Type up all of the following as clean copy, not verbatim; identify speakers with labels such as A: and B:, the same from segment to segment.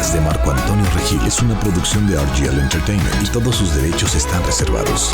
A: podcast de Marco Antonio Regil es una producción de RGL Entertainment y todos sus derechos están reservados.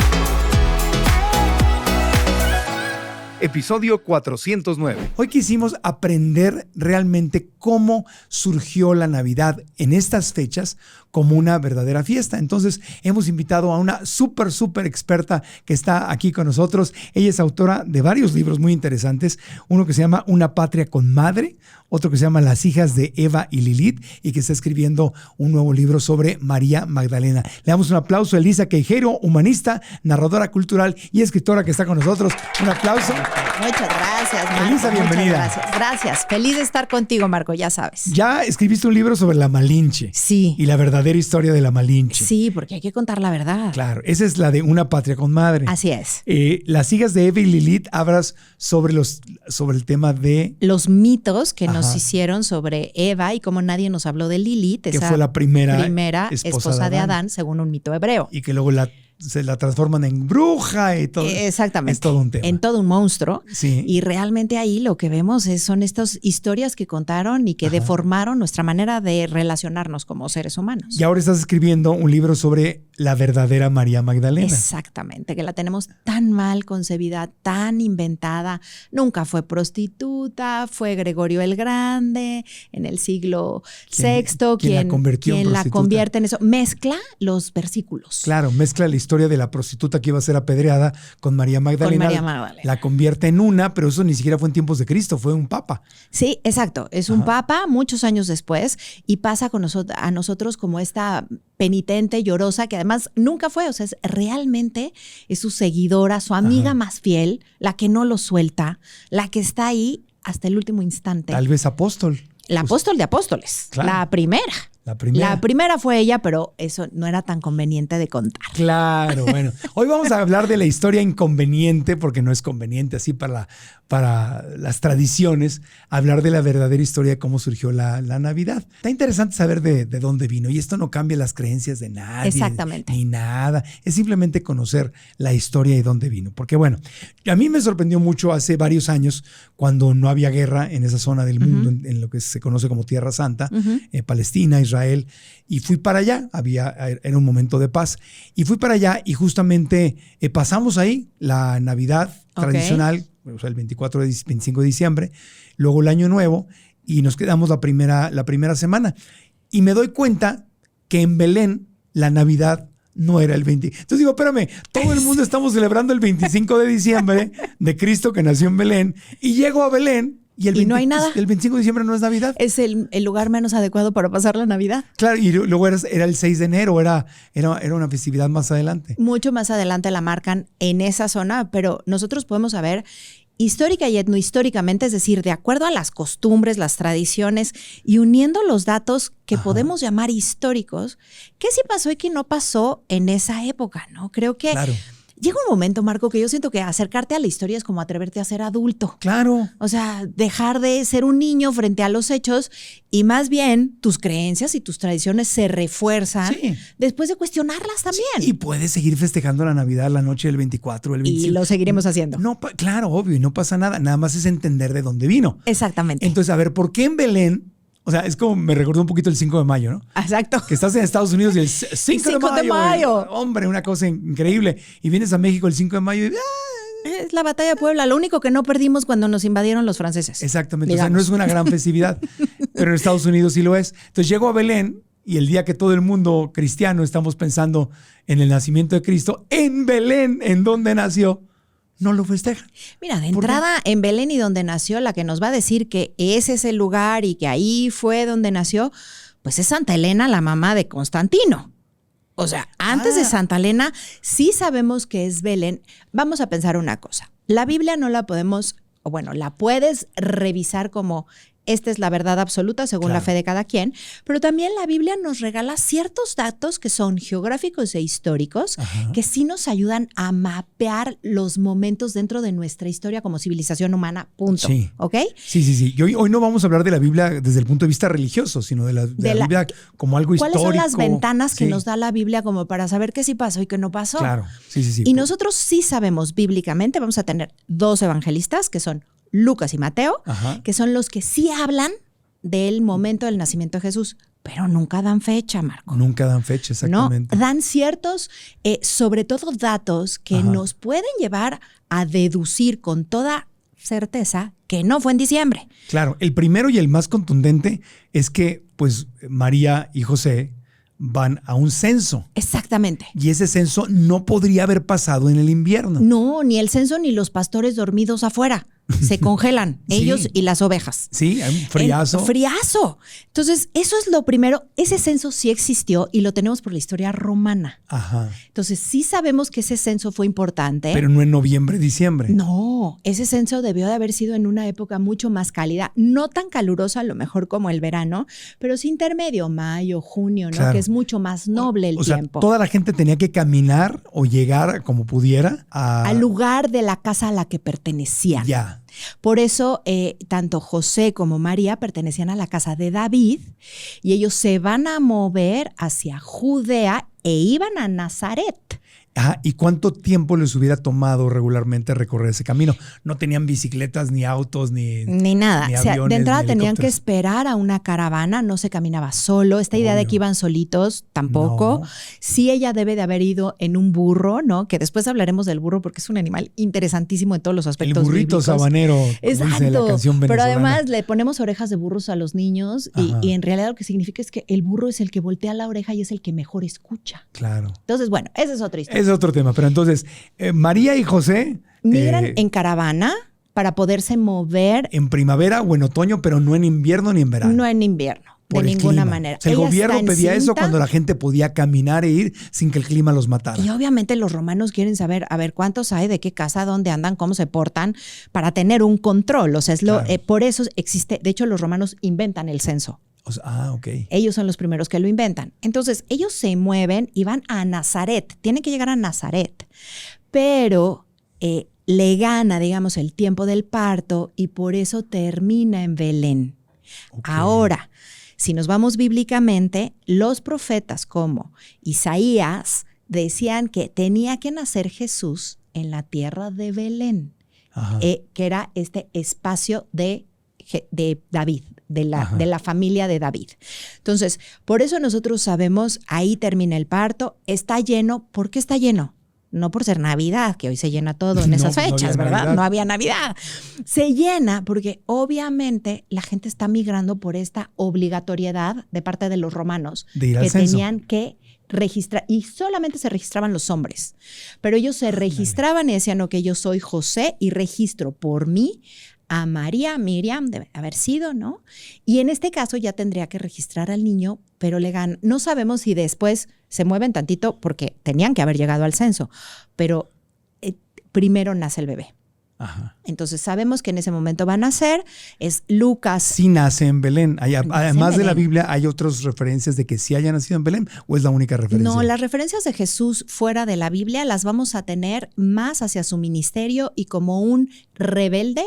B: Episodio 409.
C: Hoy quisimos aprender realmente cómo surgió la Navidad en estas fechas como una verdadera fiesta. Entonces hemos invitado a una súper experta que está aquí con nosotros. Ella es autora de varios libros muy interesantes. Uno que se llama Una patria con madre, otro que se llama Las hijas de Eva y Lilith y que está escribiendo un nuevo libro sobre María Magdalena. Le damos un aplauso a Elisa Queijeiro, humanista, narradora cultural y escritora que está con nosotros. Un aplauso.
D: Muchas gracias, Marco.
C: Elisa, bienvenida.
D: Gracias. Feliz de estar contigo, Marco, ya sabes.
C: Ya escribiste un libro sobre la Malinche.
D: Sí.
C: Y la verdadera historia de la Malinche.
D: Sí, porque hay que contar la verdad.
C: Claro, esa es la de Una patria con madre.
D: Así es.
C: Las hijas de Eva y Lilith hablas sobre el tema de...
D: Los mitos que nos hicieron sobre Eva y cómo nadie nos habló de Lilith.
C: Que fue la primera
D: esposa de Adán, según un mito hebreo.
C: Y que luego se la transforman en bruja y todo.
D: Exactamente.
C: Es todo un tema.
D: En todo un monstruo.
C: Sí.
D: Y realmente ahí lo que vemos son estas historias que contaron y que deformaron nuestra manera de relacionarnos como seres humanos.
C: Y ahora estás escribiendo un libro sobre la verdadera María Magdalena.
D: Exactamente, que la tenemos tan mal concebida, tan inventada. Nunca fue prostituta, fue Gregorio el Grande en el siglo VI, quien la convierte en eso. Mezcla los versículos.
C: Claro, mezcla la historia de la prostituta que iba a ser apedreada con María Magdalena. La convierte en una, pero eso ni siquiera fue en tiempos de Cristo, fue un papa.
D: Sí, exacto. Es un papa muchos años después y pasa con a nosotros como esta penitente, llorosa, que además nunca fue, o sea, realmente es su seguidora, su amiga más fiel, la que no lo suelta, la que está ahí hasta el último instante.
C: Tal vez apóstol.
D: La apóstol de apóstoles, claro. La primera fue ella, pero eso no era tan conveniente de contar.
C: Claro, bueno. Hoy vamos a hablar de la historia inconveniente, porque no es conveniente así para las tradiciones, hablar de la verdadera historia de cómo surgió la Navidad. Está interesante saber de dónde vino, y esto no cambia las creencias de nadie.
D: Exactamente.
C: Ni nada. Es simplemente conocer la historia y dónde vino. Porque bueno, a mí me sorprendió mucho hace varios años, cuando no había guerra en esa zona del mundo, en lo que se conoce como Tierra Santa, Palestina, Israel, y fui para allá, era un momento de paz, y fui para allá y justamente pasamos ahí la Navidad tradicional, o sea, el 25 de diciembre, luego el Año Nuevo, y nos quedamos la primera semana. Y me doy cuenta que en Belén la Navidad no era el 20. Entonces digo, espérame, todo el mundo estamos celebrando el 25 de diciembre de Cristo que nació en Belén, y llego a Belén y
D: no hay nada.
C: El 25 de diciembre no es Navidad.
D: Es el lugar menos adecuado para pasar la Navidad.
C: Claro, y luego era el 6 de enero, era una festividad más adelante.
D: Mucho más adelante la marcan en esa zona, pero nosotros podemos saber histórica y etnohistóricamente, es decir, de acuerdo a las costumbres, las tradiciones y uniendo los datos que podemos llamar históricos, qué sí pasó y qué no pasó en esa época, ¿no? Creo que llega un momento, Marco, que yo siento que acercarte a la historia es como atreverte a ser adulto.
C: Claro.
D: O sea, dejar de ser un niño frente a los hechos y más bien tus creencias y tus tradiciones se refuerzan después de cuestionarlas también.
C: Sí, y puedes seguir festejando la Navidad la noche del 24, el 25.
D: Y lo seguiremos haciendo.
C: No, claro, obvio, y no pasa nada. Nada más es entender de dónde vino.
D: Exactamente.
C: Entonces, a ver, ¿por qué en Belén? O sea, es como me recordó un poquito el 5 de mayo, ¿no?
D: Exacto.
C: Que estás en Estados Unidos y el 5 de mayo. Hombre, una cosa increíble. Y vienes a México el 5 de mayo y...
D: Es la batalla de Puebla, lo único que no perdimos cuando nos invadieron los franceses.
C: Exactamente, digamos. O sea, no es una gran festividad, pero en Estados Unidos sí lo es. Entonces llego a Belén y el día que todo el mundo cristiano estamos pensando en el nacimiento de Cristo, en Belén, en donde nació, no lo festejan.
D: Mira, de entrada en Belén y donde nació, la que nos va a decir que ese es el lugar y que ahí fue donde nació, pues es Santa Elena, la mamá de Constantino. O sea, antes de Santa Elena sí sabemos que es Belén. Vamos a pensar una cosa. La Biblia no la podemos, o bueno, la puedes revisar como esta es la verdad absoluta según la fe de cada quien, pero también la Biblia nos regala ciertos datos que son geográficos e históricos que sí nos ayudan a mapear los momentos dentro de nuestra historia como civilización humana, punto.
C: Sí.
D: ¿Ok?
C: Sí. Y hoy no vamos a hablar de la Biblia desde el punto de vista religioso, sino de la Biblia como algo histórico.
D: ¿Cuáles son las ventanas que nos da la Biblia como para saber qué sí pasó y qué no pasó?
C: Claro, sí.
D: Y nosotros sí sabemos bíblicamente, vamos a tener dos evangelistas que son Lucas y Mateo, que son los que sí hablan del momento del nacimiento de Jesús, pero nunca dan fecha, Marco.
C: Nunca dan fecha, exactamente.
D: No, dan ciertos, sobre todo datos que nos pueden llevar a deducir con toda certeza que no fue en diciembre.
C: Claro, el primero y el más contundente es que pues María y José van a un censo.
D: Exactamente.
C: Y ese censo no podría haber pasado en el invierno.
D: No, ni el censo ni los pastores dormidos afuera. Se congelan ellos y las ovejas.
C: Sí, hay un friazo.
D: Friazo. Entonces, eso es lo primero. Ese censo sí existió y lo tenemos por la historia romana.
C: Ajá.
D: Entonces, sí sabemos que ese censo fue importante.
C: Pero no en noviembre, diciembre.
D: No, ese censo debió de haber sido en una época mucho más cálida, no tan calurosa a lo mejor como el verano, pero sí intermedio, mayo, junio, ¿no?
C: Claro.
D: Que es mucho más noble el tiempo.
C: Sea, toda la gente tenía que caminar o llegar como pudiera
D: al lugar de la casa a la que pertenecían.
C: Ya.
D: Por eso, tanto José como María pertenecían a la casa de David y ellos se van a mover hacia Judea e iban a Nazaret.
C: Ajá, ¿y cuánto tiempo les hubiera tomado regularmente recorrer ese camino? No tenían bicicletas, ni autos, ni
D: nada.
C: Ni
D: o sea,
C: aviones,
D: de entrada
C: ni
D: tenían que
C: helicópteros.
D: esperar a una caravana, no se caminaba solo. Esta idea de que iban solitos, tampoco.
C: No.
D: Sí, ella debe de haber ido en un burro, ¿no? Que después hablaremos del burro porque es un animal interesantísimo en todos los aspectos.
C: El burrito
D: bíblicos.
C: sabanero, como
D: Exacto.
C: dice la canción
D: Pero
C: venezolana.
D: además le ponemos orejas de burros a los niños y en realidad lo que significa es que el burro es el que voltea la oreja y es el que mejor escucha.
C: Claro.
D: Entonces, bueno, esa es otra historia.
C: Es otro tema, pero entonces María y José
D: Migran en caravana para poderse mover.
C: En primavera o en otoño, pero no en invierno ni en verano.
D: No en invierno,
C: Por
D: de
C: el
D: ninguna
C: clima.
D: manera.
C: O sea, el
D: Ella
C: gobierno
D: está
C: pedía eso
D: encinta.
C: cuando la gente podía caminar e ir sin que el clima los matara.
D: Y obviamente los romanos quieren saber, a ver, cuántos hay, de qué casa, dónde andan, cómo se portan, para tener un control. O sea, es lo,
C: Claro.
D: por eso existe, de hecho los romanos inventan el censo.
C: O sea, ok.
D: Ellos son los primeros que lo inventan. Entonces, ellos se mueven y van a Nazaret. Tienen que llegar a Nazaret. Pero le gana, digamos, el tiempo del parto y por eso termina en Belén.
C: Okay.
D: Ahora, si nos vamos bíblicamente, los profetas como Isaías decían que tenía que nacer Jesús en la tierra de Belén, que era este espacio de David, de la familia de David. Entonces, por eso nosotros sabemos, ahí termina el parto, está lleno. ¿Por qué está lleno? No por ser Navidad, que hoy se llena todo en esas fechas, ¿verdad?
C: Navidad.
D: No había Navidad. Se llena porque obviamente la gente está migrando por esta obligatoriedad de parte de los romanos
C: de ir al
D: que
C: censo.
D: tenían que registrar, y solamente se registraban los hombres, pero ellos se registraban y decían, ok, yo soy José y registro por mí a María, Miriam, debe haber sido, ¿no? Y en este caso ya tendría que registrar al niño, pero le ganan. No sabemos si después se mueven tantito porque tenían que haber llegado al censo, pero primero nace el bebé.
C: Ajá.
D: Entonces sabemos que en ese momento va a nacer, es Lucas.
C: Sí nace en Belén. Además
D: en
C: de la
D: Belén.
C: Biblia, ¿hay otras referencias de que sí haya nacido en Belén o es la única referencia?
D: No, las referencias de Jesús fuera de la Biblia las vamos a tener más hacia su ministerio y como un rebelde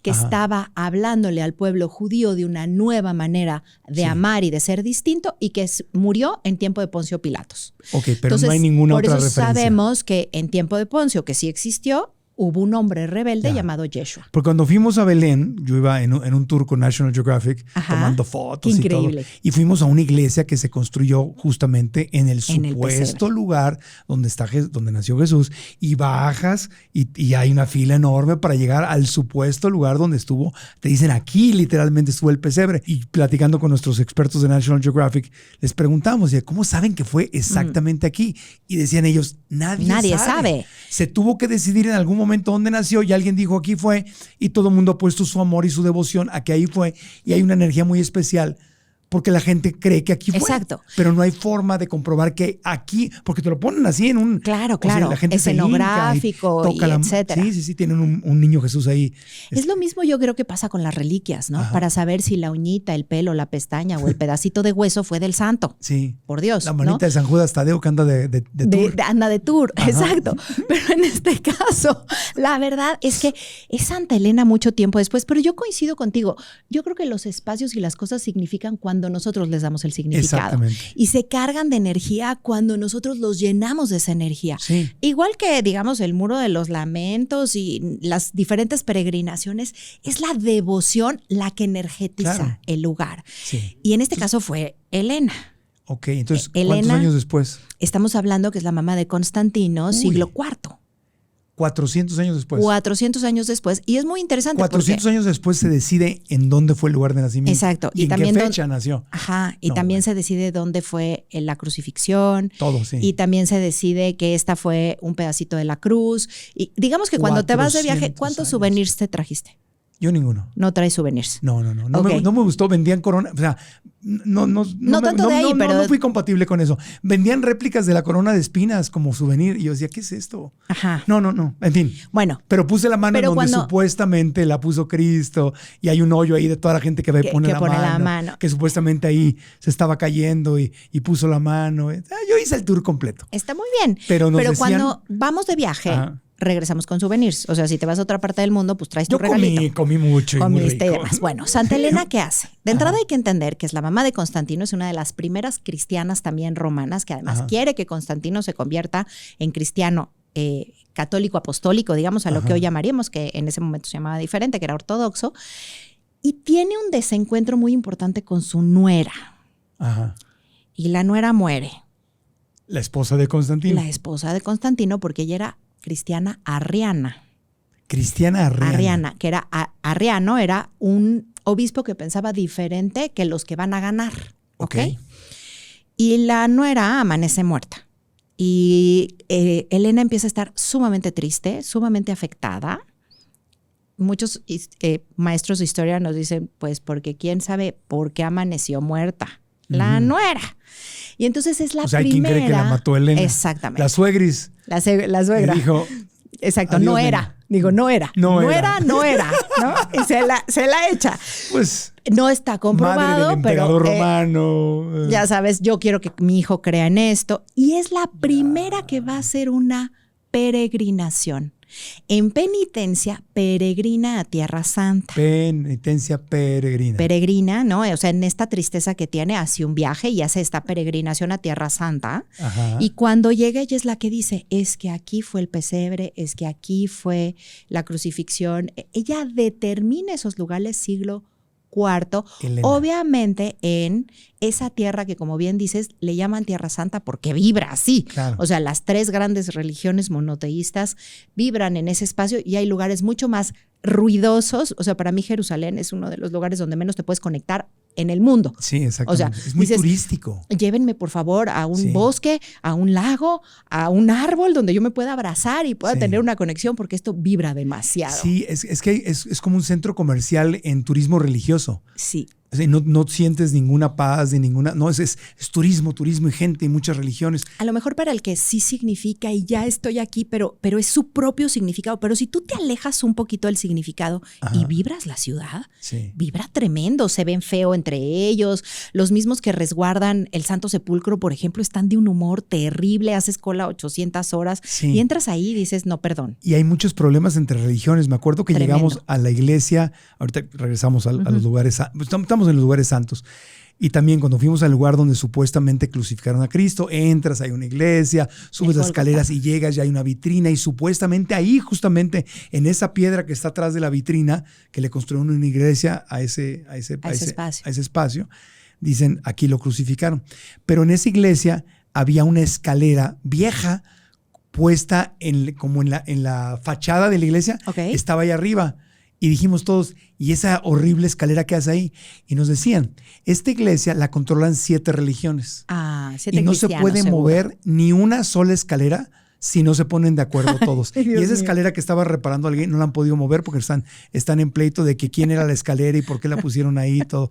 D: que estaba hablándole al pueblo judío de una nueva manera de amar y de ser distinto y que murió en tiempo de Poncio Pilatos.
C: Ok, pero
D: Entonces,
C: no hay ninguna otra
D: por eso
C: referencia.
D: sabemos que en tiempo de Poncio, que sí existió, hubo un hombre rebelde llamado Yeshua.
C: Porque cuando fuimos a Belén, yo iba en un tour con National Geographic tomando fotos
D: Qué
C: y todo.
D: increíble.
C: Y fuimos a una iglesia que se construyó justamente en el
D: En el
C: supuesto
D: pesebre.
C: lugar donde nació Jesús. Y bajas y hay una fila enorme para llegar al supuesto lugar donde estuvo. Te dicen, aquí literalmente estuvo el pesebre. Y platicando con nuestros expertos de National Geographic, les preguntamos, ¿cómo saben que fue exactamente aquí? Y decían ellos, nadie
D: sabe.
C: Se tuvo que decidir en algún momento dónde nació y alguien dijo aquí fue y todo el mundo ha puesto su amor y su devoción a que ahí fue y hay una energía muy especial porque la gente cree que aquí fue.
D: Exacto.
C: Pero no hay forma de comprobar que aquí, porque te lo ponen así en un...
D: Claro,
C: o sea,
D: claro,
C: la gente se hinca
D: escenográfico y etcétera.
C: Sí, tienen un niño Jesús ahí.
D: Es lo mismo yo creo que pasa con las reliquias, ¿no?
C: Ajá.
D: Para saber si la uñita, el pelo, la pestaña o el pedacito de hueso fue del santo.
C: Sí.
D: Por Dios,
C: La manita
D: ¿no?
C: de San Judas Tadeo que anda de tour.
D: Anda de tour, exacto. Pero en este caso, la verdad es que es Santa Elena mucho tiempo después, pero yo coincido contigo. Yo creo que los espacios y las cosas significan cuando cuando nosotros les damos el significado.
C: Exactamente.
D: Y se cargan de energía cuando nosotros los llenamos de esa energía.
C: Sí.
D: Igual que, digamos, el Muro de los Lamentos y las diferentes peregrinaciones, es la devoción la que energetiza
C: Claro.
D: el lugar.
C: Sí.
D: Y en este caso fue Helena.
C: Ok, entonces, ¿cuántos
D: Helena,
C: años después?
D: Estamos hablando que es la mamá de Constantino, siglo IV.
C: 400 años después.
D: 400 años después. Y es muy interesante
C: 400
D: porque,
C: años después se decide en dónde fue el lugar de nacimiento.
D: Exacto.
C: Y en
D: también
C: qué fecha nació.
D: Ajá. Y
C: No,
D: también
C: bueno.
D: se decide dónde fue la crucifixión.
C: Todo, sí.
D: Y también se decide que esta fue un pedacito de la cruz. Y digamos que cuando te vas de viaje,
C: 400
D: ¿cuántos
C: años.
D: souvenirs te trajiste?
C: Yo ninguno.
D: No traes souvenirs.
C: No. No,
D: Ok.
C: no me gustó. Vendían corona. O sea, no
D: tanto de ahí, pero-
C: no fui compatible con eso. Vendían réplicas de la corona de espinas como souvenir. Y yo decía, ¿qué es esto?
D: Ajá.
C: No. En fin.
D: Bueno,
C: Pero puse la mano
D: Pero
C: en donde
D: cuando-
C: supuestamente la puso Cristo. Y hay un hoyo ahí de toda la gente que va y
D: Que
C: pone,
D: pone la mano.
C: Que supuestamente ahí se estaba cayendo y puso la mano. Yo hice el tour completo.
D: está muy bien.
C: Pero nos decían-
D: cuando vamos de viaje,
C: Ajá.
D: regresamos con souvenirs. O sea, si te vas a otra parte del mundo, pues traes tu
C: Yo
D: regalito.
C: comí mucho y muy
D: Comiste y
C: rico.
D: demás. Bueno, Santa Elena, ¿qué hace? De entrada hay que entender que es la mamá de Constantino, es una de las primeras cristianas también romanas, que además
C: Ajá.
D: quiere que Constantino se convierta en cristiano católico apostólico, digamos, a lo
C: Ajá.
D: que hoy llamaríamos, que en ese momento se llamaba diferente, que era ortodoxo, y tiene un desencuentro muy importante con su nuera.
C: Ajá.
D: Y la nuera muere,
C: La esposa de Constantino.
D: la esposa de Constantino, porque ella era cristiana arriana.
C: Cristiana Arriana.
D: Arriana, que era Arriano, era un obispo que pensaba diferente que los que van a ganar. ¿Ok?
C: Ok.
D: Y la nuera amanece muerta. Y Helena empieza a estar sumamente triste, sumamente afectada. Muchos maestros de historia nos dicen, pues, porque quién sabe por qué amaneció muerta. La nuera. Y entonces es la
C: O sea, hay
D: primera.
C: quien cree que la mató Helena.
D: Exactamente.
C: La suegris.
D: La suegra.
C: Y dijo,
D: Exacto,
C: adiós,
D: no
C: nena.
D: era. Digo, no era.
C: No
D: No
C: era.
D: era, no era. ¿No? Y se la echa.
C: pues,
D: No está
C: madre
D: comprobado,
C: del
D: pero
C: emperador romano.
D: ya sabes, yo quiero que mi hijo crea en esto. Y es la primera que va a hacer una peregrinación. En penitencia, peregrina a Tierra Santa.
C: Penitencia peregrina.
D: Peregrina, ¿no? O sea, en esta tristeza que tiene, hace un viaje y hace esta peregrinación a Tierra Santa.
C: Ajá.
D: Y cuando llega, ella es la que dice, es que aquí fue el pesebre, es que aquí fue la crucifixión. Ella determina esos lugares siglo IV,
C: Helena.
D: obviamente en esa tierra que, como bien dices, le llaman Tierra Santa porque vibra así.
C: Claro.
D: O sea, las tres grandes religiones monoteístas vibran en ese espacio y hay lugares mucho más ruidosos. O sea, para mí Jerusalén es uno de los lugares donde menos te puedes conectar en el mundo.
C: Sí, exactamente.
D: O sea,
C: es muy
D: dices,
C: turístico.
D: Llévenme, por favor, a un
C: Sí.
D: bosque, a un lago, a un árbol donde yo me pueda abrazar y pueda
C: Sí.
D: tener una conexión, porque esto vibra demasiado.
C: Sí, es que es como un centro comercial en turismo religioso.
D: Sí.
C: O sea, no sientes ninguna paz, de ninguna. No, es turismo y gente y muchas religiones.
D: A lo mejor para el que sí significa y ya estoy aquí, pero es su propio significado. Pero si tú te alejas un poquito del significado
C: Ajá.
D: y vibras la ciudad,
C: Sí.
D: vibra tremendo, se ven feo entre ellos. Los mismos que resguardan el Santo Sepulcro, por ejemplo, están de un humor terrible, haces cola 800 horas
C: Sí.
D: y entras ahí y dices, no, perdón.
C: Y hay muchos problemas entre religiones. Me acuerdo que
D: Tremendo.
C: llegamos a la iglesia, ahorita regresamos a los lugares, estamos en los lugares santos. Y también cuando fuimos al lugar donde supuestamente crucificaron a Cristo, entras, hay una iglesia, subes las
D: Gólgota.
C: escaleras y llegas, ya hay una vitrina y supuestamente ahí, justamente en esa piedra que está atrás de la vitrina, que le construyeron una iglesia a ese espacio, dicen, aquí lo crucificaron. Pero en esa iglesia había una escalera vieja puesta como en la fachada de la iglesia,
D: Ok.
C: estaba ahí arriba. Y dijimos todos, ¿y esa horrible escalera que hace ahí? Y nos decían, esta iglesia la controlan 7 religiones.
D: Ah,
C: Y no se puede mover ni una sola escalera si no se ponen de acuerdo todos.
D: Ay,
C: y
D: Dios
C: esa
D: mío.
C: escalera que estaba reparando alguien no la han podido mover porque están en pleito de que quién era la escalera y por qué la pusieron ahí y todo.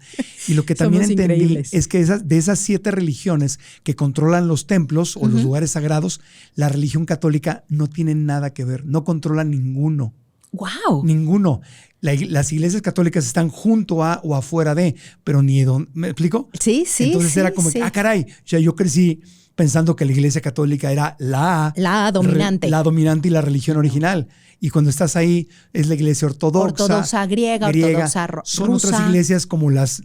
C: Y lo que también
D: Somos
C: entendí
D: increíbles.
C: es que de esas 7 religiones que controlan los templos o los lugares sagrados, la religión católica no tiene nada que ver, no controla ninguno.
D: ¡Wow!
C: Ninguno. Las iglesias católicas están junto a o afuera de, pero ni donde. ¿Me explico?
D: Sí, sí.
C: Entonces
D: sí,
C: era como,
D: sí.
C: caray. O sea, yo crecí pensando que la iglesia católica era la
D: La dominante.
C: La dominante y la religión original. Y cuando estás ahí, es la iglesia ortodoxa.
D: Ortodoxa griega, ortodoxa rusa.
C: Son otras iglesias como las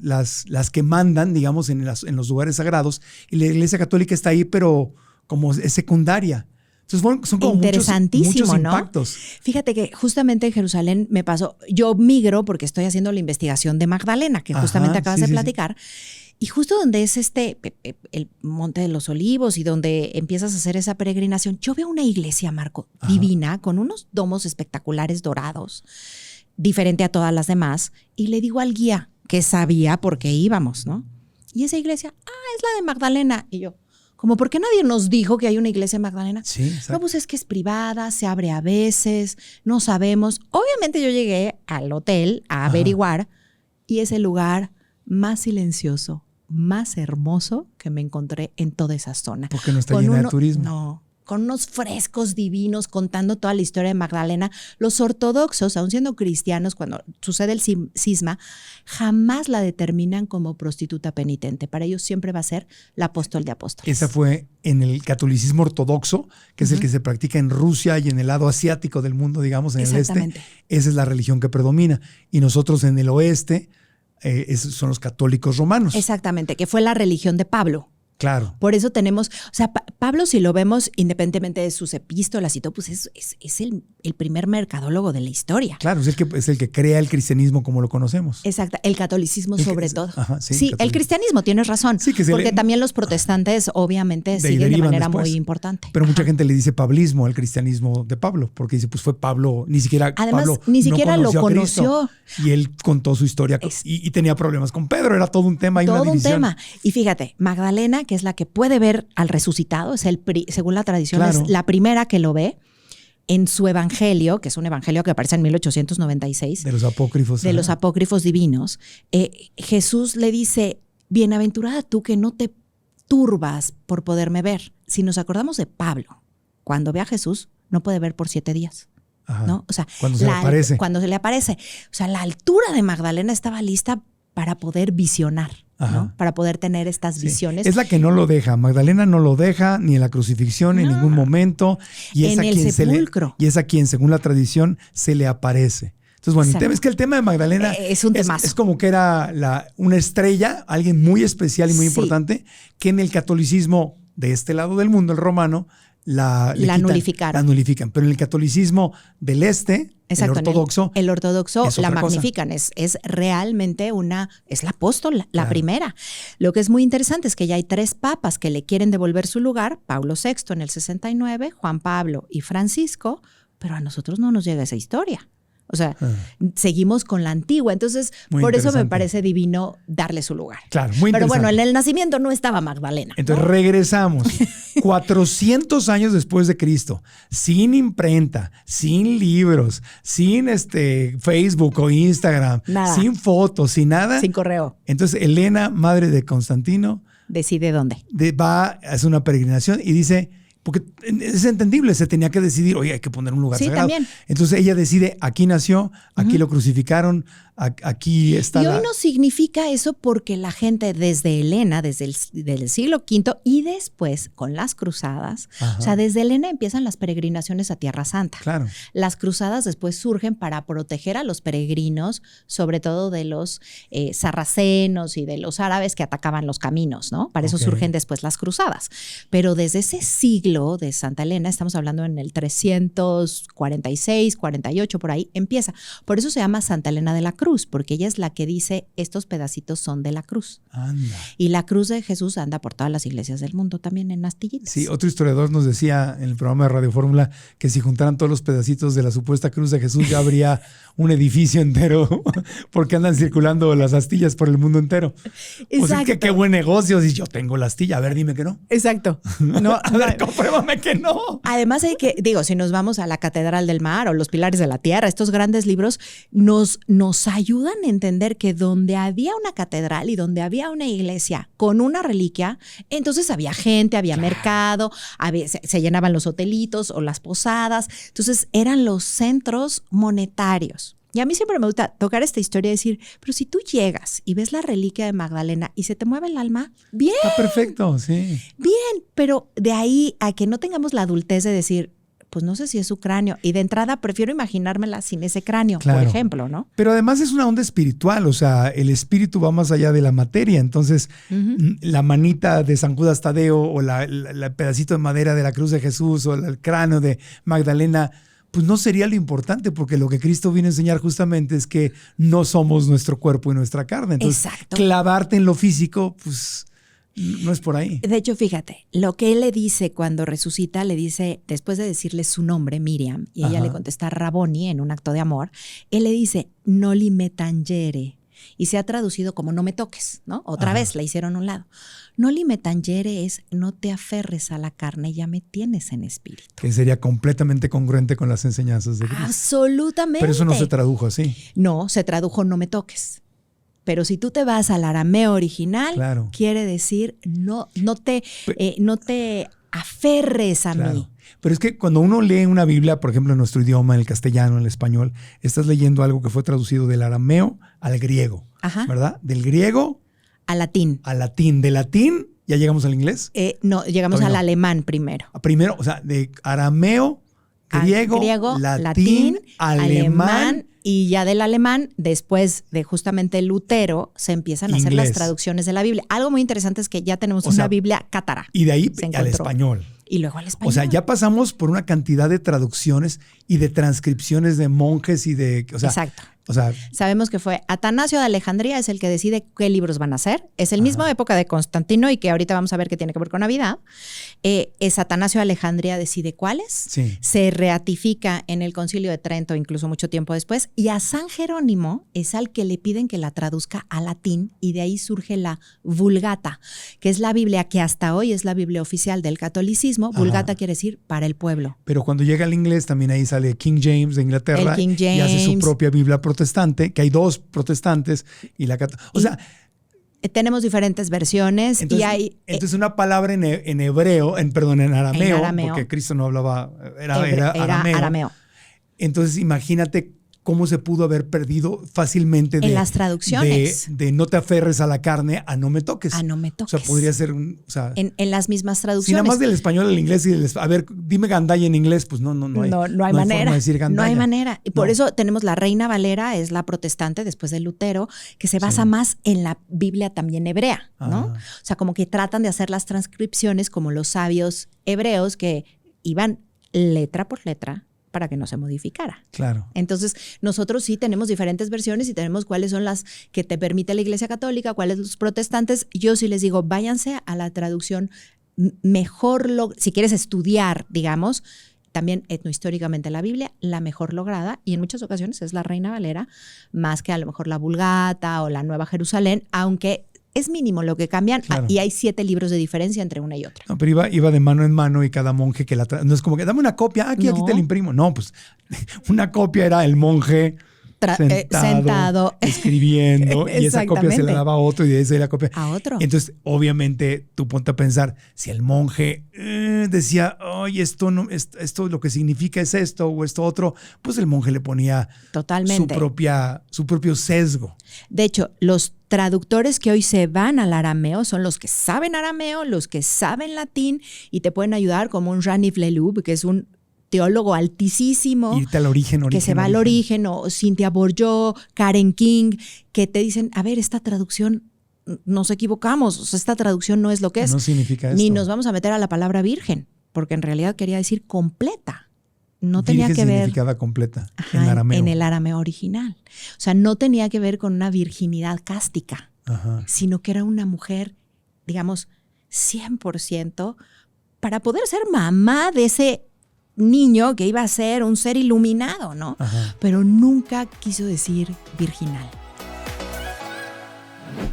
C: que mandan, digamos, en los lugares sagrados. Y la iglesia católica está ahí, pero como es secundaria. Entonces son como muchos impactos.
D: ¿No? Fíjate que justamente en Jerusalén me pasó, yo migro porque estoy haciendo la investigación de Magdalena, que justamente acabas de platicar. Sí. Y justo donde es el Monte de los Olivos y donde empiezas a hacer esa peregrinación, yo veo una iglesia, Marco, divina, con unos domos espectaculares dorados, diferente a todas las demás. Y le digo al guía que sabía por qué íbamos, ¿no? Y esa iglesia, es la de Magdalena. Y yo, como, ¿por qué nadie nos dijo que hay una iglesia en Magdalena?
C: Sí, exacto.
D: No, pues es que es privada, se abre a veces, no sabemos. Obviamente yo llegué al hotel a averiguar y es el lugar más silencioso, más hermoso que me encontré en toda esa zona.
C: Porque no está llena de turismo.
D: No, con unos frescos divinos contando toda la historia de Magdalena. Los ortodoxos, aun siendo cristianos, cuando sucede el cisma, jamás la determinan como prostituta penitente. Para ellos siempre va a ser la apóstol de apóstoles.
C: Esa fue en el catolicismo ortodoxo, que es el que se practica en Rusia y en el lado asiático del mundo, digamos, en el este. Esa es la religión que predomina. Y nosotros en el oeste, esos son los católicos romanos.
D: Exactamente, que fue la religión de Pablo.
C: Claro.
D: Por eso tenemos, o sea, Pablo, si lo vemos independientemente de sus epístolas y todo, pues es el primer mercadólogo de la historia.
C: Claro, es el que crea el cristianismo como lo conocemos.
D: Exacto, el catolicismo sobre todo.
C: Sí,
D: el cristianismo, tienes razón, porque también los protestantes obviamente siguen de manera muy importante.
C: Pero mucha gente le dice pablismo al cristianismo de Pablo, porque dice, pues fue Pablo,
D: Además,
C: Pablo
D: ni siquiera
C: no
D: lo conoció.
C: Y él contó su historia y tenía problemas con Pedro, era todo un tema y una división. Todo un tema.
D: Y fíjate, Magdalena, que es la que puede ver al resucitado, según la tradición, es la primera que lo ve en su evangelio, que es un evangelio que aparece en 1896.
C: De los apócrifos.
D: De los apócrifos divinos. Jesús le dice, bienaventurada tú que no te turbas por poderme ver. Si nos acordamos de Pablo, cuando ve a Jesús, no puede ver por 7 días. ¿No? O sea,
C: cuando se le aparece.
D: O sea, la altura de Magdalena estaba lista para poder visionar. ¿No? Para poder tener estas visiones.
C: Es la que no lo deja. Magdalena no lo deja ni en la crucifixión en ningún momento. Y es
D: en el sepulcro.
C: Y es a quien, según la tradición, se le aparece. Entonces, bueno, es que el tema de Magdalena
D: es un temazo.
C: Es como que era una estrella, alguien muy especial y muy importante, que en el catolicismo de este lado del mundo, el romano, la nulificaron. La nulifican. Pero en el catolicismo del este,
D: exacto, el ortodoxo la magnifican. Es realmente es la apóstol, la primera. Lo que es muy interesante es que ya hay 3 papas que le quieren devolver su lugar, Pablo VI en el 69, Juan Pablo y Francisco, pero a nosotros no nos llega esa historia. O sea, seguimos con la antigua. Entonces, por eso me parece divino darle su lugar.
C: Claro, muy interesante.
D: Pero bueno, en el nacimiento no estaba Magdalena.
C: Entonces, regresamos. 400 años después de Cristo, sin imprenta, sin libros, sin Facebook o Instagram,
D: nada.
C: Sin fotos, sin nada.
D: Sin correo.
C: Entonces, Elena, madre de Constantino,
D: decide dónde.
C: Va a hacer una peregrinación y dice... Porque es entendible, se tenía que decidir, oye, hay que poner un lugar sagrado.
D: También.
C: Entonces ella decide, aquí nació, aquí lo crucificaron, aquí está.
D: Y hoy no significa eso porque la gente desde Elena, desde el siglo V y después con las cruzadas, o sea, desde Elena empiezan las peregrinaciones a Tierra Santa.
C: Claro.
D: Las cruzadas después surgen para proteger a los peregrinos, sobre todo de los sarracenos y de los árabes que atacaban los caminos, ¿no? Para eso surgen después las cruzadas. Pero desde ese siglo de Santa Elena, estamos hablando en el 346, 48, por ahí, empieza. Por eso se llama Santa Elena de la Cruz, porque ella es la que dice, estos pedacitos son de la cruz.
C: Anda.
D: Y la cruz de Jesús anda por todas las iglesias del mundo, también en astillitas.
C: Sí, otro historiador nos decía en el programa de Radio Fórmula que si juntaran todos los pedacitos de la supuesta cruz de Jesús ya habría un edificio entero, porque andan circulando las astillas por el mundo entero.
D: Exacto.
C: O sea, que qué buen negocio. Si yo tengo la astilla, a ver, dime que no.
D: Exacto. No,
C: a ver, compruébame que no.
D: Además hay que, si nos vamos a la Catedral del Mar o los Pilares de la Tierra, estos grandes libros nos ayudan a entender que donde había una catedral y donde había una iglesia con una reliquia, entonces había gente, había mercado, se llenaban los hotelitos o las posadas. Entonces eran los centros monetarios. Y a mí siempre me gusta tocar esta historia y decir, pero si tú llegas y ves la reliquia de Magdalena y se te mueve el alma, bien.
C: Está perfecto, sí.
D: Bien, pero de ahí a que no tengamos la adultez de decir, pues no sé si es su cráneo. Y de entrada prefiero imaginármela sin ese cráneo,
C: Claro.
D: por ejemplo, ¿no?
C: Pero además es una onda espiritual, o sea, el espíritu va más allá de la materia. Entonces, la manita de San Judas Tadeo o el pedacito de madera de la cruz de Jesús o el cráneo de Magdalena, pues no sería lo importante, porque lo que Cristo vino a enseñar justamente es que no somos nuestro cuerpo y nuestra carne. Entonces,
D: Exacto.
C: clavarte en lo físico, pues no es por ahí.
D: De hecho, fíjate, lo que él le dice cuando resucita, le dice, después de decirle su nombre, Miriam, y ella
C: Ajá.
D: le contesta Raboni en un acto de amor, él le dice, noli me tangere. Y se ha traducido como no me toques, ¿no? Otra
C: Ajá.
D: vez la hicieron a un lado. Noli me tangere es no te aferres a la carne, ya me tienes en espíritu.
C: Que sería completamente congruente con las enseñanzas de Cristo.
D: Absolutamente.
C: Pero eso no se tradujo así.
D: No, se tradujo no me toques. Pero si tú te vas al arameo original,
C: Claro.
D: quiere decir no te aferres a
C: Claro.
D: mí.
C: Pero es que cuando uno lee una Biblia, por ejemplo, en nuestro idioma, en el castellano, en el español, estás leyendo algo que fue traducido del arameo al griego,
D: Ajá.
C: ¿verdad? Del griego
D: A latín.
C: al latín. De latín, ¿ya llegamos al inglés?
D: No, llegamos
C: Todavía
D: al
C: no.
D: alemán primero.
C: Primero, o sea, de arameo, griego, latín, alemán,
D: y ya del alemán, después de justamente Lutero, se empiezan a hacer las
C: Inglés.
D: traducciones de la Biblia. Algo muy interesante es que ya tenemos
C: O
D: una
C: sea,
D: Biblia cátara.
C: y de ahí
D: Se
C: al
D: encontró.
C: español.
D: Y luego al español.
C: O sea, ya pasamos por una cantidad de traducciones y de transcripciones de monjes y de... O sea,
D: Exacto.
C: O sea,
D: Sabemos que fue Atanasio de Alejandría, es el que decide qué libros van a hacer. Es el mismo época de Constantino y que ahorita vamos a ver que tiene que ver con Navidad. Es Atanasio de Alejandría decide cuáles.
C: sí.
D: Se ratifica en el Concilio de Trento, incluso mucho tiempo después. Y a San Jerónimo es al que le piden que la traduzca a latín y de ahí surge la Vulgata, que es la Biblia que hasta hoy es la Biblia oficial del catolicismo. Vulgata quiere decir para el pueblo.
C: Pero cuando llega al inglés, también ahí sale King James de Inglaterra
D: El King
C: y hace su
D: James.
C: propia Biblia protestante, que hay dos protestantes y la o sea,
D: Tenemos diferentes versiones
C: entonces,
D: y hay
C: entonces una palabra en hebreo, en arameo,
D: En arameo.
C: porque Cristo no hablaba, era
D: era arameo.
C: Entonces imagínate cómo se pudo haber perdido fácilmente
D: En las traducciones.
C: de no te aferres a la carne a no me toques.
D: A no me toques.
C: O sea, podría ser un... O sea,
D: En las mismas
C: si
D: traducciones.
C: nada más del español al inglés y a ver, dime gandaya en inglés, pues no hay
D: manera.
C: forma de decir
D: No
C: gandaya.
D: hay manera. Y por
C: No.
D: eso tenemos la Reina Valera, es la protestante después de Lutero, que se basa más en la Biblia también hebrea, ¿no?
C: Ah.
D: O sea, como que tratan de hacer las transcripciones como los sabios hebreos que iban letra por letra para que no se modificara.
C: Claro.
D: Entonces, nosotros sí tenemos diferentes versiones y tenemos cuáles son las que te permite la Iglesia Católica, cuáles los protestantes. Yo sí les digo, váyanse a la traducción mejor, si quieres estudiar, digamos, también etnohistóricamente la Biblia, la mejor lograda, y en muchas ocasiones es la Reina Valera, más que a lo mejor la Vulgata o la Nueva Jerusalén, aunque es mínimo lo que cambian,
C: Claro.
D: y hay 7 libros de diferencia entre una y otra.
C: No, pero iba de mano en mano y cada monje que no es como que dame una copia, aquí
D: No.
C: te la imprimo. No, pues una copia era el monje
D: Sentado.
C: escribiendo y esa copia se
D: Exactamente.
C: la daba a otro y de esa la copia.
D: A otro.
C: Entonces, obviamente, tú ponte a pensar, si el monje decía, oye, esto lo que significa es esto o esto otro, pues el monje le ponía
D: Totalmente.
C: su propio sesgo.
D: De hecho, los traductores que hoy se van al arameo son los que saben arameo, los que saben latín y te pueden ayudar, como un Ranif Leloub, que es un teólogo altísimo.
C: Irte al origen.
D: Que se va al origen, o Cynthia Bourgeault, Karen King, que te dicen, a ver, esta traducción, nos equivocamos, o sea, esta traducción no es lo que es.
C: No significa
D: Ni
C: esto.
D: nos vamos a meter a la palabra virgen, porque en realidad quería decir completa. No tenía
C: Virgen
D: que ver
C: significada completa
D: Ajá,
C: en arameo.
D: en el arameo original. O sea, no tenía que ver con una virginidad cástica,
C: Ajá.
D: sino que era una mujer, digamos, 100% para poder ser mamá de ese niño que iba a ser un ser iluminado, ¿no?
C: Ajá.
D: Pero nunca quiso decir virginal.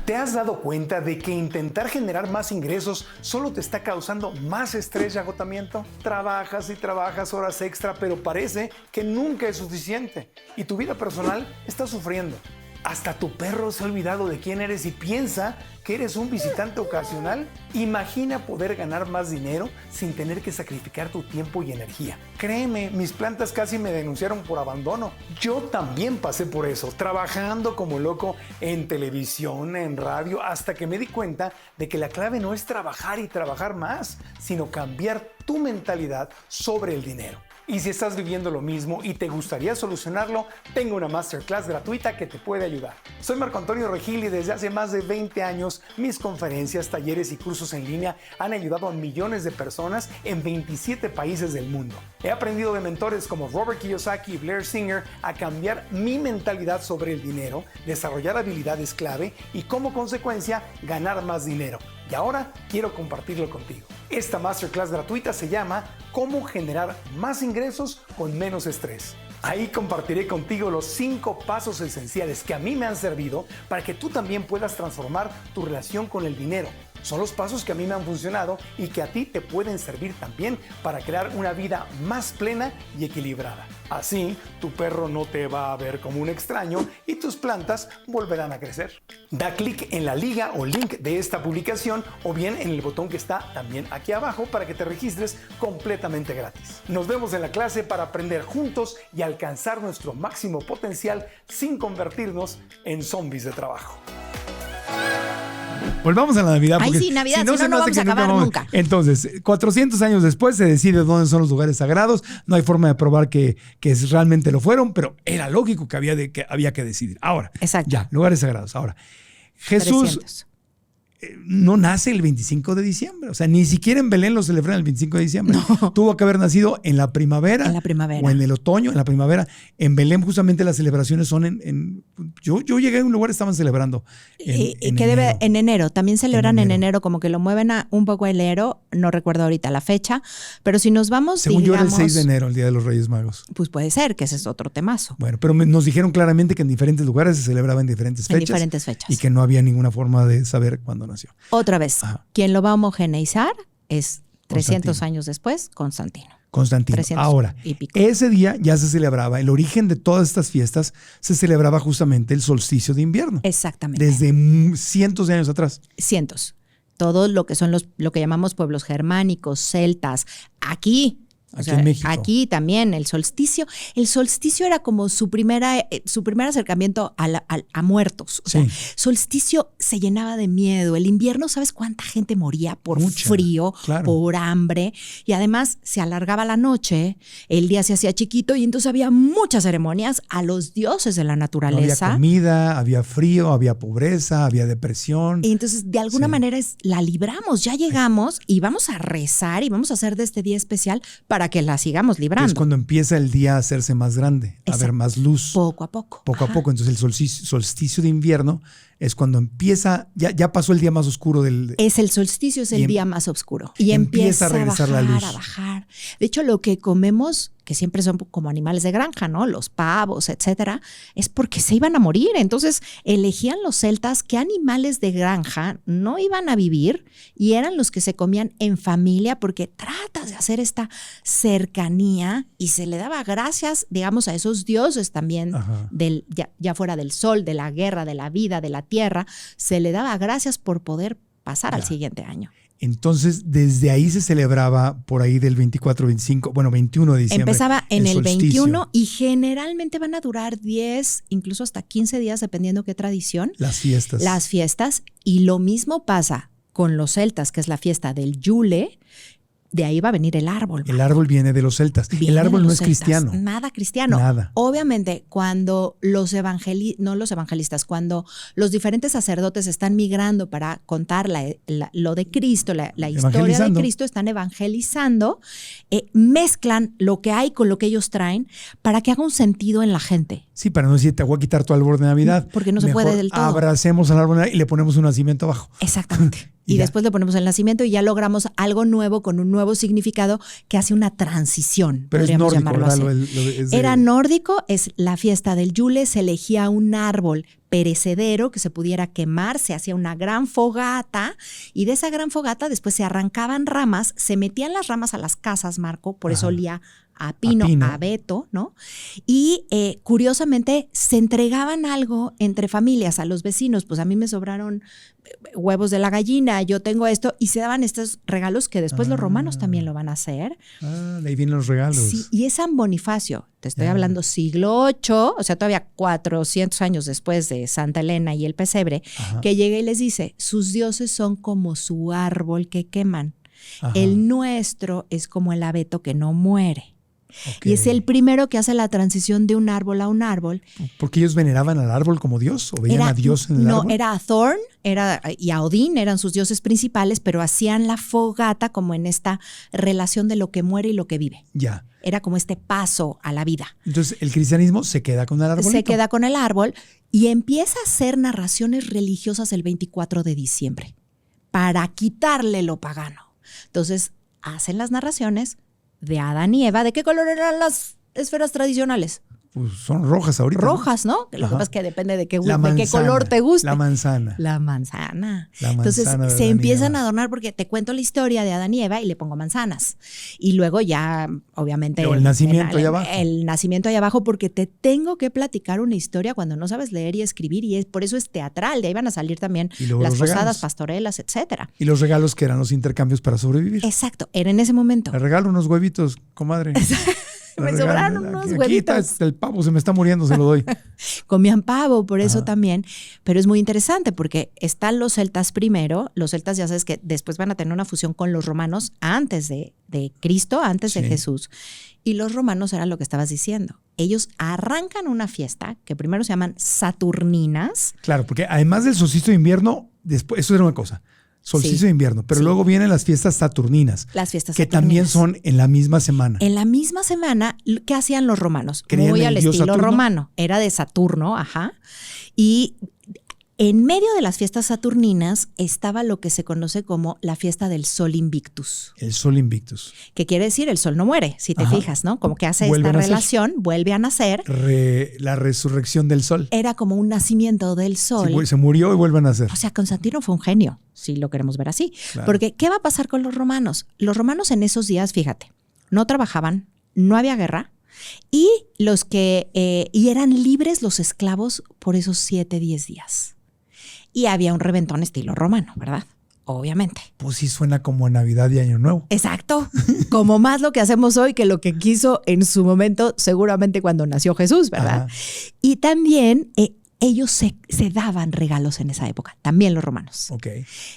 E: ¿Te has dado cuenta de que intentar generar más ingresos solo te está causando más estrés y agotamiento? Trabajas y trabajas horas extra, pero parece que nunca es suficiente y tu vida personal está sufriendo. Hasta tu perro se ha olvidado de quién eres y piensa que eres un visitante ocasional. Imagina poder ganar más dinero sin tener que sacrificar tu tiempo y energía. Créeme, mis plantas casi me denunciaron por abandono. Yo también pasé por eso, trabajando como loco en televisión, en radio, hasta que me di cuenta de que la clave no es trabajar y trabajar más, sino cambiar tu mentalidad sobre el dinero. Y si estás viviendo lo mismo y te gustaría solucionarlo, tengo una masterclass gratuita que te puede ayudar. Soy Marco Antonio Regil y desde hace más de 20 años mis conferencias, talleres y cursos en línea han ayudado a millones de personas en 27 países del mundo. He aprendido de mentores como Robert Kiyosaki y Blair Singer a cambiar mi mentalidad sobre el dinero, desarrollar habilidades clave y como consecuencia ganar más dinero. Y ahora quiero compartirlo contigo. Esta masterclass gratuita se llama Cómo generar más ingresos con menos estrés. Ahí compartiré contigo los 5 pasos esenciales que a mí me han servido para que tú también puedas transformar tu relación con el dinero. Son los pasos que a mí me han funcionado y que a ti te pueden servir también para crear una vida más plena y equilibrada. Así, tu perro no te va a ver como un extraño y tus plantas volverán a crecer. Da clic en la liga o link de esta publicación o bien en el botón que está también aquí abajo para que te registres completamente gratis. Nos vemos en la clase para aprender juntos y alcanzar nuestro máximo potencial sin convertirnos en zombies de trabajo.
C: Volvamos a la Navidad.
D: Ay,
C: Porque
D: sí, Navidad,
C: si no,
D: si no, no vamos a acabar nunca.
C: Entonces, 400 años después se decide dónde son los lugares sagrados. No hay forma de probar que realmente lo fueron, pero era lógico que había que decidir. Ahora,
D: exacto.
C: Ya, lugares sagrados. Ahora, Jesús
D: 300.
C: No nace el 25 de diciembre. O sea, ni siquiera en Belén lo celebran el 25 de diciembre.
D: No.
C: Tuvo que haber nacido en la primavera.
D: En la primavera.
C: O en el otoño, en la primavera. En Belén justamente las celebraciones son Yo llegué a un lugar, estaban celebrando en enero.
D: En enero. También celebran en
C: enero.
D: enero, como que lo mueven un poco a enero. No recuerdo ahorita la fecha. Pero si nos vamos,
C: Según
D: digamos,
C: yo era el 6 de enero, el Día de los Reyes Magos.
D: pues puede ser, que ese es otro temazo.
C: Bueno, pero nos dijeron claramente que en diferentes lugares se celebraba en diferentes fechas.
D: En diferentes fechas.
C: Y que no había ninguna forma de saber cuándo nació.
D: Otra vez,
C: Ajá.
D: quien lo va a homogeneizar es 300
C: Constantino.
D: años después, Constantino.
C: 300. Ahora,
D: y pico.
C: ese día ya se celebraba, el origen de todas estas fiestas se celebraba justamente el solsticio de invierno.
D: Exactamente.
C: Desde cientos de años atrás.
D: Cientos. Todo lo que son lo que llamamos pueblos germánicos, celtas, aquí.
C: Aquí en México.
D: Aquí también el solsticio. El solsticio era como su primer acercamiento a muertos. O sea,
C: Sí.
D: solsticio se llenaba de miedo. El invierno, ¿sabes cuánta gente moría por
C: Mucha,
D: frío,
C: claro.
D: por hambre? Y además se alargaba la noche, el día se hacía chiquito y entonces había muchas ceremonias a los dioses de la
C: No
D: naturaleza.
C: había comida, había frío, había pobreza, había depresión.
D: Y entonces, de alguna
C: Sí.
D: manera, la libramos. Ya llegamos y vamos a rezar y vamos a hacer de este día especial para que la sigamos
C: Que
D: librando.
C: es cuando empieza el día a hacerse más grande, a
D: Exacto.
C: ver más luz.
D: Poco a poco.
C: Poco a
D: Ajá.
C: poco. Entonces el solsticio de invierno es cuando empieza, ya pasó el día más oscuro del...
D: Es el solsticio, es el
C: Y
D: día más oscuro. Y empieza
C: a regresar la luz.
D: a bajar. De hecho, lo que comemos, que siempre son como animales de granja, ¿no? Los pavos, etcétera, es porque se iban a morir. Entonces, elegían los celtas qué animales de granja no iban a vivir y eran los que se comían en familia porque tratas de hacer esta cercanía y se le daba gracias, digamos, a esos dioses también,
C: Ajá.
D: ya fuera del sol, de la guerra, de la vida, de la tierra, se le daba gracias por poder pasar al
C: Ya.
D: siguiente año.
C: Entonces, desde ahí se celebraba por ahí del 24, 25, bueno, 21 de diciembre.
D: Empezaba en el
C: solsticio.
D: 21 y generalmente van a durar 10, incluso hasta 15 días, dependiendo qué tradición,
C: Las fiestas.
D: las fiestas. Y lo mismo pasa con los celtas, que es la fiesta del Yule. De ahí va a venir el árbol.
C: El árbol viene de los celtas.
D: Viene
C: El árbol
D: de
C: no
D: los
C: es
D: celtas.
C: cristiano.
D: Nada cristiano.
C: Nada.
D: Obviamente, cuando cuando los diferentes sacerdotes están migrando para contar lo de Cristo, la historia de
C: Evangelizando.
D: Cristo, están evangelizando, mezclan lo que hay con lo que ellos traen para que haga un sentido en la gente.
C: Sí, para no decir, te voy a quitar tu árbol de Navidad.
D: Porque no se
C: Mejor
D: puede del todo.
C: abracemos al árbol de Navidad y le ponemos un nacimiento abajo.
D: Exactamente. Y
C: Ya.
D: después le ponemos el nacimiento y ya logramos algo nuevo con un nuevo significado que hace una transición.
C: Pero es
D: podríamos
C: nórdico,
D: llamarlo
C: ¿verdad?
D: así.
C: Es de-
D: Era nórdico, es la fiesta del Yule, se elegía un árbol perecedero que se pudiera quemar, se hacía una gran fogata y de esa gran fogata después se arrancaban ramas, se metían las ramas a las casas, Marco, por eso
C: Ajá.
D: olía a pino,
C: A pino.
D: a abeto, ¿no? Y curiosamente se entregaban algo entre familias a los vecinos, pues a mí me sobraron huevos de la gallina, yo tengo esto, y se daban estos regalos que después los romanos también lo van a hacer.
C: Ah, de ahí vienen los regalos.
D: Sí, y es San Bonifacio, te estoy
C: Ya.
D: hablando siglo VIII, o sea, todavía 400 años después de Santa Elena y el pesebre,
C: Ajá.
D: que llega y les dice, sus dioses son como su árbol que queman,
C: Ajá.
D: el nuestro es como el abeto que no muere.
C: Ok.
D: Y es el primero que hace la transición de un árbol a un árbol.
C: ¿Porque ellos veneraban al árbol como Dios o veían a Dios en el árbol?
D: No, era a Thorn y a Odín, eran sus dioses principales, pero hacían la fogata como en esta relación de lo que muere y lo que vive.
C: Ya.
D: Era como este paso a la vida.
C: Entonces el cristianismo se queda con el arbolito.
D: Se queda con el árbol y empieza a hacer narraciones religiosas el 24 de diciembre para quitarle lo pagano. Entonces hacen las narraciones de Adán y Eva. ¿De qué color eran las esferas tradicionales?
C: Pues son rojas ahorita.
D: Rojas, ¿no? Lo que
C: Ajá.
D: pasa es que depende de qué
C: manzana,
D: color te guste.
C: La manzana.
D: La manzana.
C: La
D: Entonces
C: manzana de
D: se
C: Adán y
D: empiezan
C: Eva.
D: a adornar porque te cuento la historia de Adán y Eva y le pongo manzanas. Y luego ya, obviamente.
C: Luego el nacimiento allá abajo.
D: El nacimiento allá abajo, porque te tengo que platicar una historia cuando no sabes leer y escribir, y por eso es teatral. De ahí van a salir también
C: Y luego
D: las
C: los
D: posadas,
C: regalos.
D: pastorelas, etcétera.
C: Y los regalos que eran los intercambios para sobrevivir.
D: Exacto, era en ese momento.
C: Le regalo unos huevitos, comadre.
D: Me sobraron unos
C: aquí
D: huevitos.
C: está el pavo, se me está muriendo, se lo doy.
D: Comían pavo, por eso
C: Ajá.
D: también. Pero es muy interesante porque están los celtas primero. Los celtas ya sabes que después van a tener una fusión con los romanos antes de Cristo, antes de
C: Sí.
D: Jesús. Y los romanos era lo que estabas diciendo. Ellos arrancan una fiesta que primero se llaman Saturninas.
C: Claro, porque además del solsticio de invierno, después, eso era una cosa. Solsticio
D: Sí.
C: de invierno, pero
D: Sí.
C: luego vienen las fiestas saturninas,
D: Las fiestas
C: que
D: saturninas.
C: también son en la misma semana.
D: En la misma semana, ¿qué hacían los romanos?
C: ¿Creían
D: Muy
C: en
D: al
C: el dios
D: estilo
C: Saturno?
D: romano. Era de Saturno, ajá. Y en medio de las fiestas saturninas estaba lo que se conoce como la fiesta del Sol Invictus,
C: El sol invictus.
D: que quiere decir el sol no muere, si te
C: Ajá.
D: fijas, ¿no? Como que hace
C: Vuelve
D: esta
C: a nacer.
D: relación, vuelve a nacer.
C: La resurrección del sol.
D: Era como un nacimiento del sol.
C: Se murió y vuelve a nacer.
D: O sea, Constantino fue un genio, si lo queremos ver así.
C: Claro.
D: Porque, ¿qué va a pasar con los romanos? Los romanos en esos días, fíjate, no trabajaban, no había guerra, y y eran libres los esclavos por esos 7-10 días. Y había un reventón estilo romano, ¿verdad? Obviamente.
C: Pues sí suena como a Navidad y Año Nuevo.
D: Exacto. Como más lo que hacemos hoy que lo que quiso en su momento, seguramente cuando nació Jesús, ¿verdad?
C: Ajá.
D: Y también ellos se daban regalos en esa época, también los romanos.
C: Ok.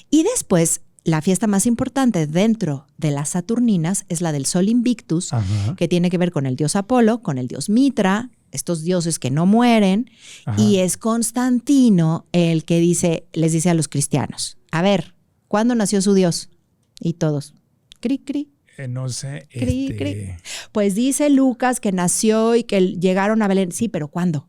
D: Y después, la fiesta más importante dentro de las Saturninas es la del Sol Invictus,
C: Ajá.
D: que tiene que ver con el dios Apolo, con el dios Mitra, estos dioses que no mueren.
C: Ajá.
D: Y es Constantino el que les dice a los cristianos, a ver, ¿cuándo nació su dios? Y todos, cri, cri.
C: No sé.
D: Cri, cri. Pues dice Lucas que nació y que llegaron a Belén. Sí, pero ¿cuándo?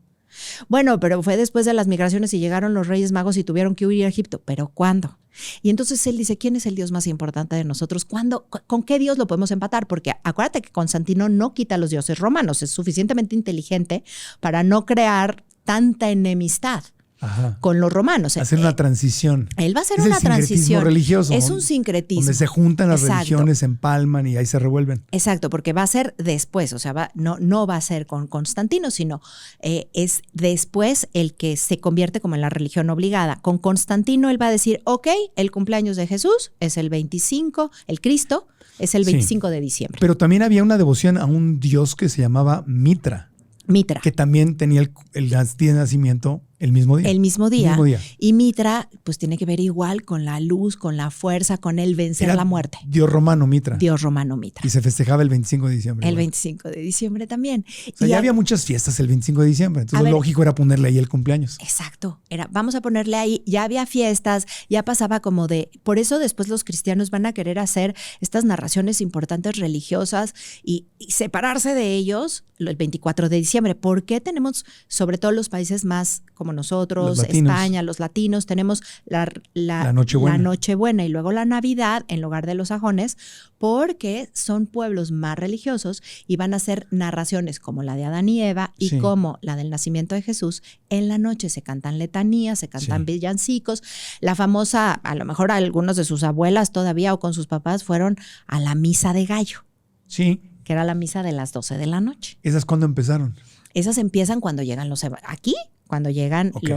D: Bueno, pero fue después de las migraciones y llegaron los Reyes Magos y tuvieron que huir a Egipto. ¿Pero cuándo? Y entonces él dice, ¿quién es el Dios más importante de nosotros? ¿Cuándo? ¿Con qué Dios lo podemos empatar? Porque acuérdate que Constantino no quita a los dioses romanos. Es suficientemente inteligente para no crear tanta enemistad
C: Ajá.
D: con los romanos.
C: Hacer una transición.
D: Él va a hacer
C: Es el
D: una
C: sincretismo
D: transición
C: religioso.
D: Es un sincretismo.
C: Donde se juntan las
D: Exacto.
C: religiones, se empalman y ahí se revuelven.
D: Exacto, porque va a ser después, o sea, no va a ser con Constantino, sino es después el que se convierte como en la religión obligada. Con Constantino él va a decir, ok, el cumpleaños de Jesús es el 25, el Cristo es el 25 de diciembre.
C: Pero también había una devoción a un dios que se llamaba Mitra,
D: Mitra.
C: que también tenía el día de nacimiento el mismo día.
D: El mismo día.
C: El mismo día.
D: Y Mitra, pues tiene que ver igual con la luz, con la fuerza, con el vencer
C: Era
D: la muerte.
C: Dios romano Mitra.
D: Dios romano Mitra.
C: Y se festejaba el 25 de diciembre.
D: El
C: igual.
D: 25 de diciembre también.
C: O sea,
D: Y
C: ya había muchas fiestas el 25 de diciembre. Entonces lo lógico era ponerle ahí el cumpleaños.
D: Exacto, vamos a ponerle ahí, ya había fiestas, ya pasaba como por eso después los cristianos van a querer hacer estas narraciones importantes religiosas y separarse de ellos el 24 de diciembre. ¿Por qué tenemos, sobre todo los países más como nosotros,
C: Los latinos.
D: España, los latinos, tenemos la
C: Nochebuena.
D: Nochebuena y luego la Navidad en lugar de los sajones? Porque son pueblos más religiosos y van a hacer narraciones como la de Adán y Eva y
C: Sí.
D: como la del nacimiento de Jesús. En la noche se cantan letanías, se cantan
C: Sí.
D: villancicos. La famosa, a lo mejor algunos de sus abuelas todavía o con sus papás fueron a la misa de gallo,
C: Sí.
D: que era la misa de las 12 de la noche.
C: ¿Esas cuándo empezaron?
D: Esas empiezan cuando llegan aquí, cuando llegan
C: Ok.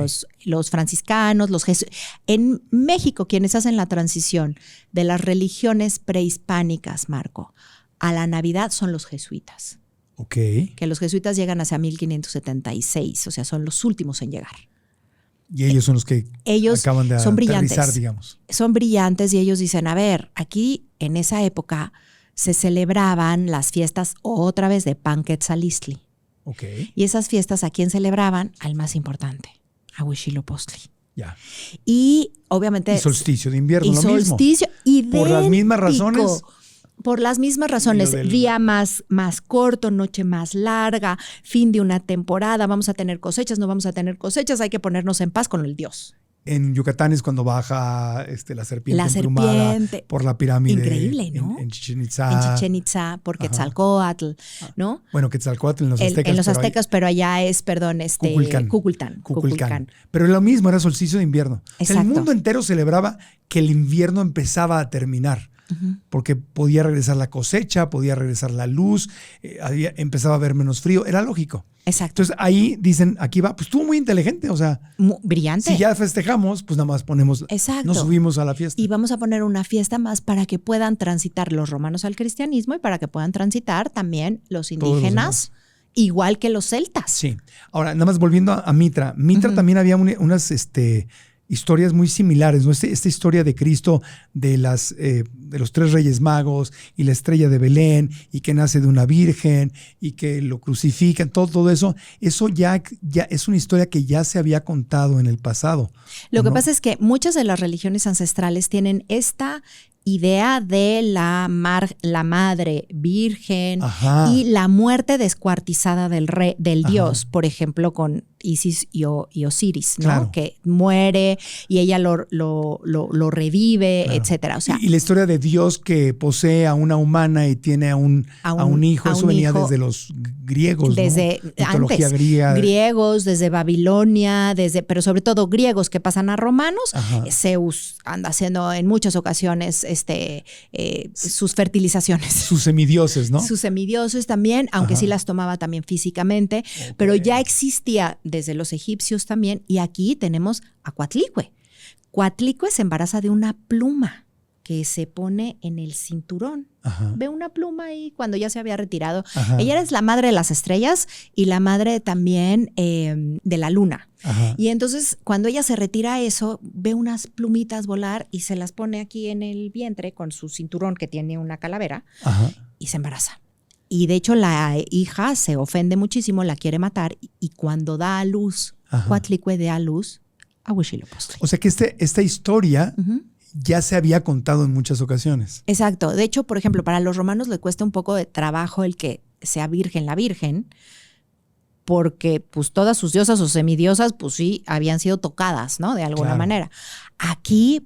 D: los franciscanos, en México, quienes hacen la transición de las religiones prehispánicas, Marco, a la Navidad son los jesuitas,
C: Ok.
D: que los jesuitas llegan hacia 1576, o sea, son los últimos en llegar.
C: Y ellos son los que
D: Ellos
C: acaban de
D: son brillantes.
C: aterrizar, digamos.
D: Son brillantes y ellos dicen, a ver, aquí en esa época se celebraban las fiestas otra vez de Panquetzalistli.
C: Ok.
D: Y esas fiestas, ¿a quién celebraban? Al más importante, a Huitzilopochtli.
C: Ya.
D: Y obviamente...
C: Y solsticio de invierno,
D: y
C: lo mismo.
D: solsticio idéntico.
C: Por las mismas razones.
D: Por las mismas razones.
C: Del...
D: Día más corto, noche más larga, fin de una temporada, vamos a tener cosechas, no vamos a tener cosechas, hay que ponernos en paz con el Dios.
C: En Yucatán es cuando baja la serpiente emplumada por la pirámide.
D: Increíble, ¿no?
C: En Chichén Itzá.
D: En Chichén Itzá, por Quetzalcóatl, ¿no?
C: Bueno, Quetzalcóatl en los aztecas.
D: En los aztecas, pero allá es, Kukulcán.
C: Pero lo mismo, era solsticio de invierno. O sea, el
D: Exacto.
C: mundo entero celebraba que el invierno empezaba a terminar. Porque podía regresar la cosecha, podía regresar la luz, empezaba a haber menos frío, era lógico.
D: Exacto.
C: Entonces ahí dicen, aquí va, pues estuvo muy inteligente, o sea,
D: brillante.
C: Si ya festejamos, pues nada más ponemos,
D: Exacto.
C: nos subimos a la fiesta.
D: Y vamos a poner una fiesta más para que puedan transitar los romanos al cristianismo y para que puedan transitar también los indígenas, igual que los celtas.
C: Sí. Ahora, nada más volviendo a Mitra. Mitra también había unas historias muy similares, ¿no? Esta historia de Cristo, de los 3 Reyes Magos y la estrella de Belén, y que nace de una virgen y que lo crucifican, todo eso ya es una historia que ya se había contado en el pasado.
D: Lo que pasa es que muchas de las religiones ancestrales tienen esta idea de la madre virgen y la muerte descuartizada del dios, por ejemplo, con Isis y Osiris, ¿no?
C: Claro.
D: Que muere y ella lo revive,
C: claro,
D: etcétera. O sea,
C: y la historia de Dios que posee a una humana y tiene a un hijo, eso venía desde los griegos,
D: desde
C: ¿no? Mitología
D: antes,
C: griega.
D: Griegos, desde Babilonia, pero sobre todo griegos que pasan a romanos. Zeus anda haciendo en muchas ocasiones sus fertilizaciones.
C: Sus semidioses, ¿no?
D: Sus semidioses también, aunque sí las tomaba también físicamente, pero ya existía desde los egipcios también, y aquí tenemos a Coatlicue. Coatlicue se embaraza de una pluma que se pone en el cinturón. Ve una pluma ahí cuando ya se había retirado. Ella es la madre de las estrellas y la madre también de la luna. Y entonces cuando ella se retira eso, ve unas plumitas volar y se las pone aquí en el vientre con su cinturón que tiene una calavera y se embaraza. Y de hecho la hija se ofende muchísimo, la quiere matar, y cuando da a luz, Coatlicue da a luz a Huitzilopochtli.
C: O sea que esta historia ya se había contado en muchas ocasiones.
D: Exacto. De hecho, por ejemplo, para los romanos le cuesta un poco de trabajo el que sea virgen la virgen, porque pues todas sus diosas o semidiosas pues sí habían sido tocadas, ¿no? De alguna manera. Aquí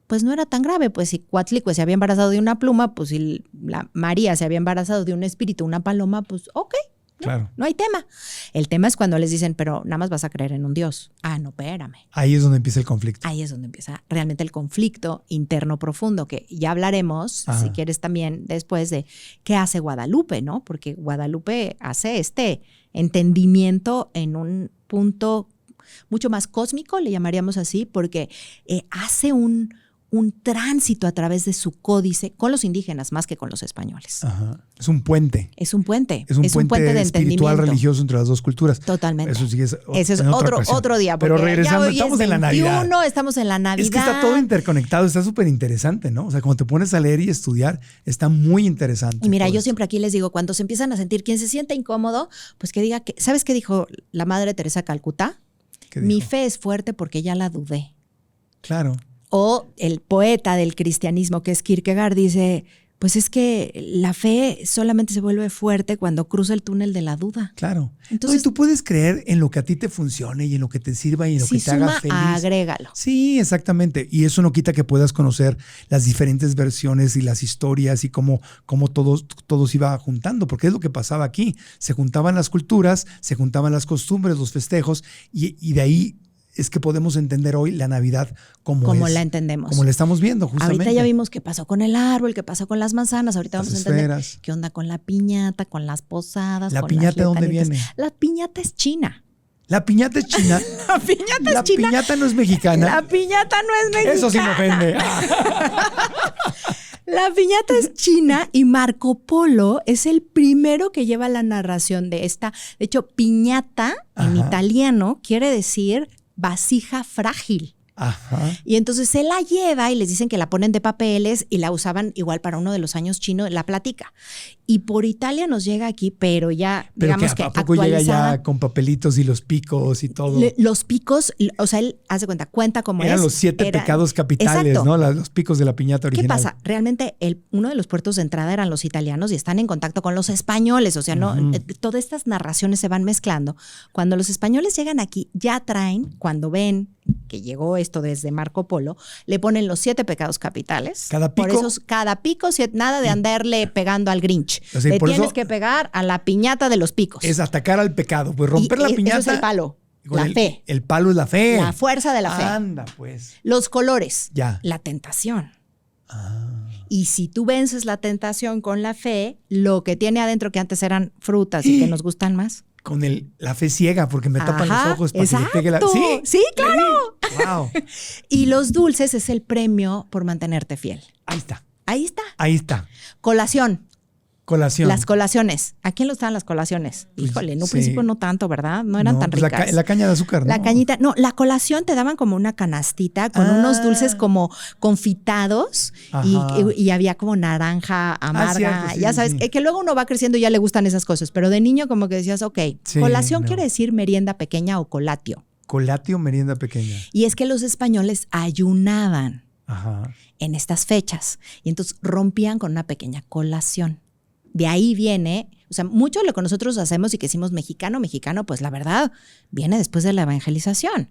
D: pues no era tan grave, pues si Coatlicue se había embarazado de una pluma, pues si la María se había embarazado de un espíritu, una paloma, pues ok.
C: Claro.
D: No hay tema. El tema es cuando les dicen, pero nada más vas a creer en un Dios. Ah, no, espérame.
C: Ahí es donde empieza el conflicto.
D: Ahí es donde empieza realmente el conflicto interno profundo, que ya hablaremos, si quieres también después, de qué hace Guadalupe, ¿no? Porque Guadalupe hace este entendimiento en un punto mucho más cósmico, le llamaríamos así, porque hace un tránsito a través de su códice con los indígenas más que con los españoles.
C: Es un puente.
D: Es un puente.
C: Es un puente de espiritual, religioso entre las dos culturas.
D: Totalmente.
C: Eso sí es
D: otro día.
C: Pero regresando, estamos en la Navidad.
D: Estamos en la Navidad.
C: Es que está todo interconectado, está súper interesante, ¿no? O sea, cuando te pones a leer y estudiar, está muy interesante.
D: Y mira, yo siempre aquí les digo, cuando se empiezan a sentir, quien se sienta incómodo, pues que diga que, ¿sabes qué dijo la Madre Teresa de Calcuta? Mi fe es fuerte porque ya la dudé.
C: Claro.
D: O el poeta del cristianismo, que es Kierkegaard, dice, pues es que la fe solamente se vuelve fuerte cuando cruza el túnel de la duda.
C: Claro.
D: Entonces,
C: tú puedes creer en lo que a ti te funcione y en lo que te sirva y en lo que te haga feliz.
D: Agrégalo.
C: Sí, exactamente. Y eso no quita que puedas conocer las diferentes versiones y las historias y cómo todos iba juntando, porque es lo que pasaba aquí. Se juntaban las culturas, se juntaban las costumbres, los festejos, y de ahí es que podemos entender hoy la Navidad como
D: la entendemos.
C: Como la estamos viendo, justamente.
D: Ahorita ya vimos qué pasó con el árbol, qué pasó con las manzanas. Ahorita vamos a entender qué onda con la piñata, con las posadas.
C: ¿La
D: con
C: piñata de dónde viene?
D: La piñata es china.
C: ¿La piñata es china?
D: La piñata es china.
C: ¿La piñata no es mexicana?
D: La piñata no es mexicana.
C: Eso sí me ofende.
D: La piñata es china y Marco Polo es el primero que lleva la narración de esta. De hecho, piñata en italiano quiere decir vasija frágil.
C: Ajá.
D: Y entonces se la lleva y les dicen que la ponen de papeles y la usaban igual para uno de los años chino, la platica. Y por Italia nos llega aquí, pero ya,
C: Pero
D: digamos
C: que
D: que
C: a poco llega
D: actualizada.
C: ya con papelitos y los picos y todo.
D: Los picos, o sea, él hace cuenta como
C: Eran
D: es.
C: los 7
D: Era-
C: pecados capitales,
D: Exacto.
C: ¿no? Los picos de la piñata original.
D: ¿Qué pasa? Realmente uno de los puertos de entrada eran los italianos y están en contacto con los españoles. O sea, no, todas estas narraciones se van mezclando. Cuando los españoles llegan aquí, ya traen, cuando ven que llegó esto desde Marco Polo, le ponen los 7 pecados capitales.
C: Cada pico.
D: Por eso, cada pico, nada de andarle pegando al Grinch.
C: O sea, y
D: le
C: por
D: tienes
C: eso
D: que pegar a la piñata de los picos.
C: Es atacar al pecado, pues romper la piñata.
D: Eso es el palo,
C: con
D: la fe,
C: El palo es la fe.
D: la fuerza de la fe.
C: Anda, pues.
D: Los colores,
C: Ya.
D: la tentación.
C: Ah.
D: Y si tú vences la tentación con la fe, lo que tiene adentro, que antes eran frutas y que nos gustan más.
C: Con la fe ciega, porque me tapan los
D: Ajá,
C: ojos para que le pegue la.
D: exacto.
C: Sí,
D: Sí, claro.
C: Wow.
D: Y los dulces es el premio por mantenerte fiel.
C: Ahí está.
D: Ahí está.
C: Ahí está.
D: Colación.
C: Colación.
D: Las colaciones. ¿A quién le gustaban las colaciones?
C: Pues,
D: Híjole, en un
C: sí.
D: principio no tanto, ¿verdad? No eran tan
C: pues
D: ricas.
C: la caña de azúcar,
D: La
C: ¿no?
D: cañita, no, la colación te daban como una canastita con unos dulces como confitados
C: Ajá.
D: y había como naranja amarga.
C: cierto, sí,
D: ya
C: sí,
D: sabes,
C: sí.
D: que luego uno va creciendo y ya le gustan esas cosas, pero de niño como que decías, ok,
C: Sí,
D: colación
C: no.
D: quiere decir merienda pequeña o colatio.
C: Colatio, merienda pequeña.
D: Y es que los españoles ayunaban
C: Ajá.
D: en estas fechas y entonces rompían con una pequeña colación. De ahí viene, o sea, mucho de lo que nosotros hacemos y que decimos mexicano, pues la verdad viene después de la evangelización.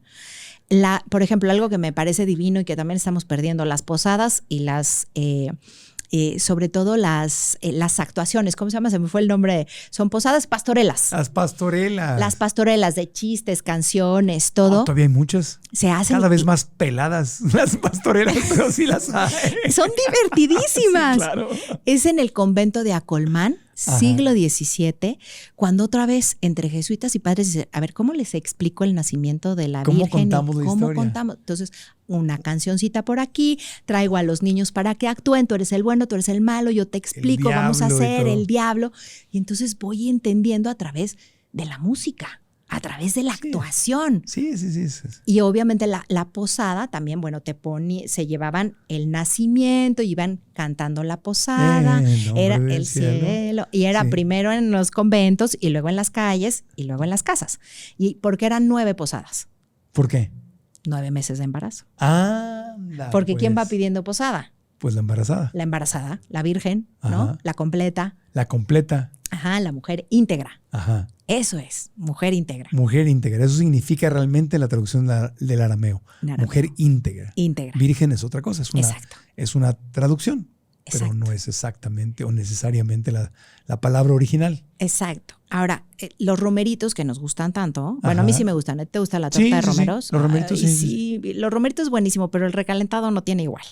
D: Por ejemplo, algo que me parece divino y que también estamos perdiendo, las posadas y sobre todo las actuaciones. ¿Cómo se llama? Se me fue el nombre. Son posadas pastorelas.
C: Las pastorelas.
D: Las pastorelas de chistes, canciones, todo.
C: Todavía hay muchas.
D: Se hacen
C: Cada vez más peladas las pastorelas, pero sí las hay.
D: Son divertidísimas.
C: Sí, claro.
D: Es en el convento de Acolmán,
C: Ajá.
D: siglo XVII, cuando otra vez entre jesuitas y padres dicen, a ver, ¿cómo les explico el nacimiento de la
C: ¿Cómo
D: Virgen?
C: contamos la
D: ¿Cómo
C: historia?
D: contamos? Entonces, una cancioncita por aquí, traigo a los niños para que actúen, tú eres el bueno, tú eres el malo, yo te explico, vamos a
C: diablo y
D: hacer
C: todo.
D: el diablo. Y entonces voy entendiendo a través de la música, a través de la actuación.
C: Sí.
D: Y obviamente la posada también, bueno, se llevaban el nacimiento, iban cantando la posada,
C: nombre
D: era
C: del
D: el cielo, y era
C: Sí.
D: primero en los conventos y luego en las calles y luego en las casas. Y porque eran 9 posadas,
C: ¿Por qué?
D: 9 meses de embarazo.
C: Anda.
D: Porque ¿quién va
C: pues.
D: pidiendo posada?
C: Pues la embarazada.
D: La embarazada, la virgen, ¿no?
C: Ajá.
D: La completa,
C: La completa.
D: ajá, la mujer íntegra.
C: Ajá.
D: Eso es, mujer íntegra.
C: Mujer íntegra. Eso significa realmente la traducción del arameo.
D: En arameo.
C: Mujer íntegra.
D: Íntegra.
C: Virgen es otra cosa.
D: Exacto.
C: Es una traducción. Pero
D: Exacto.
C: no es exactamente o necesariamente la palabra original.
D: Exacto. Ahora, los romeritos que nos gustan tanto, bueno, a
C: Ajá.
D: mí sí me gustan. ¿Te gusta la torta
C: Sí,
D: de
C: sí, sí.
D: romeros?
C: Los romeritos,
D: Ay,
C: sí.
D: Los romeritos es buenísimo, pero el recalentado no tiene igual.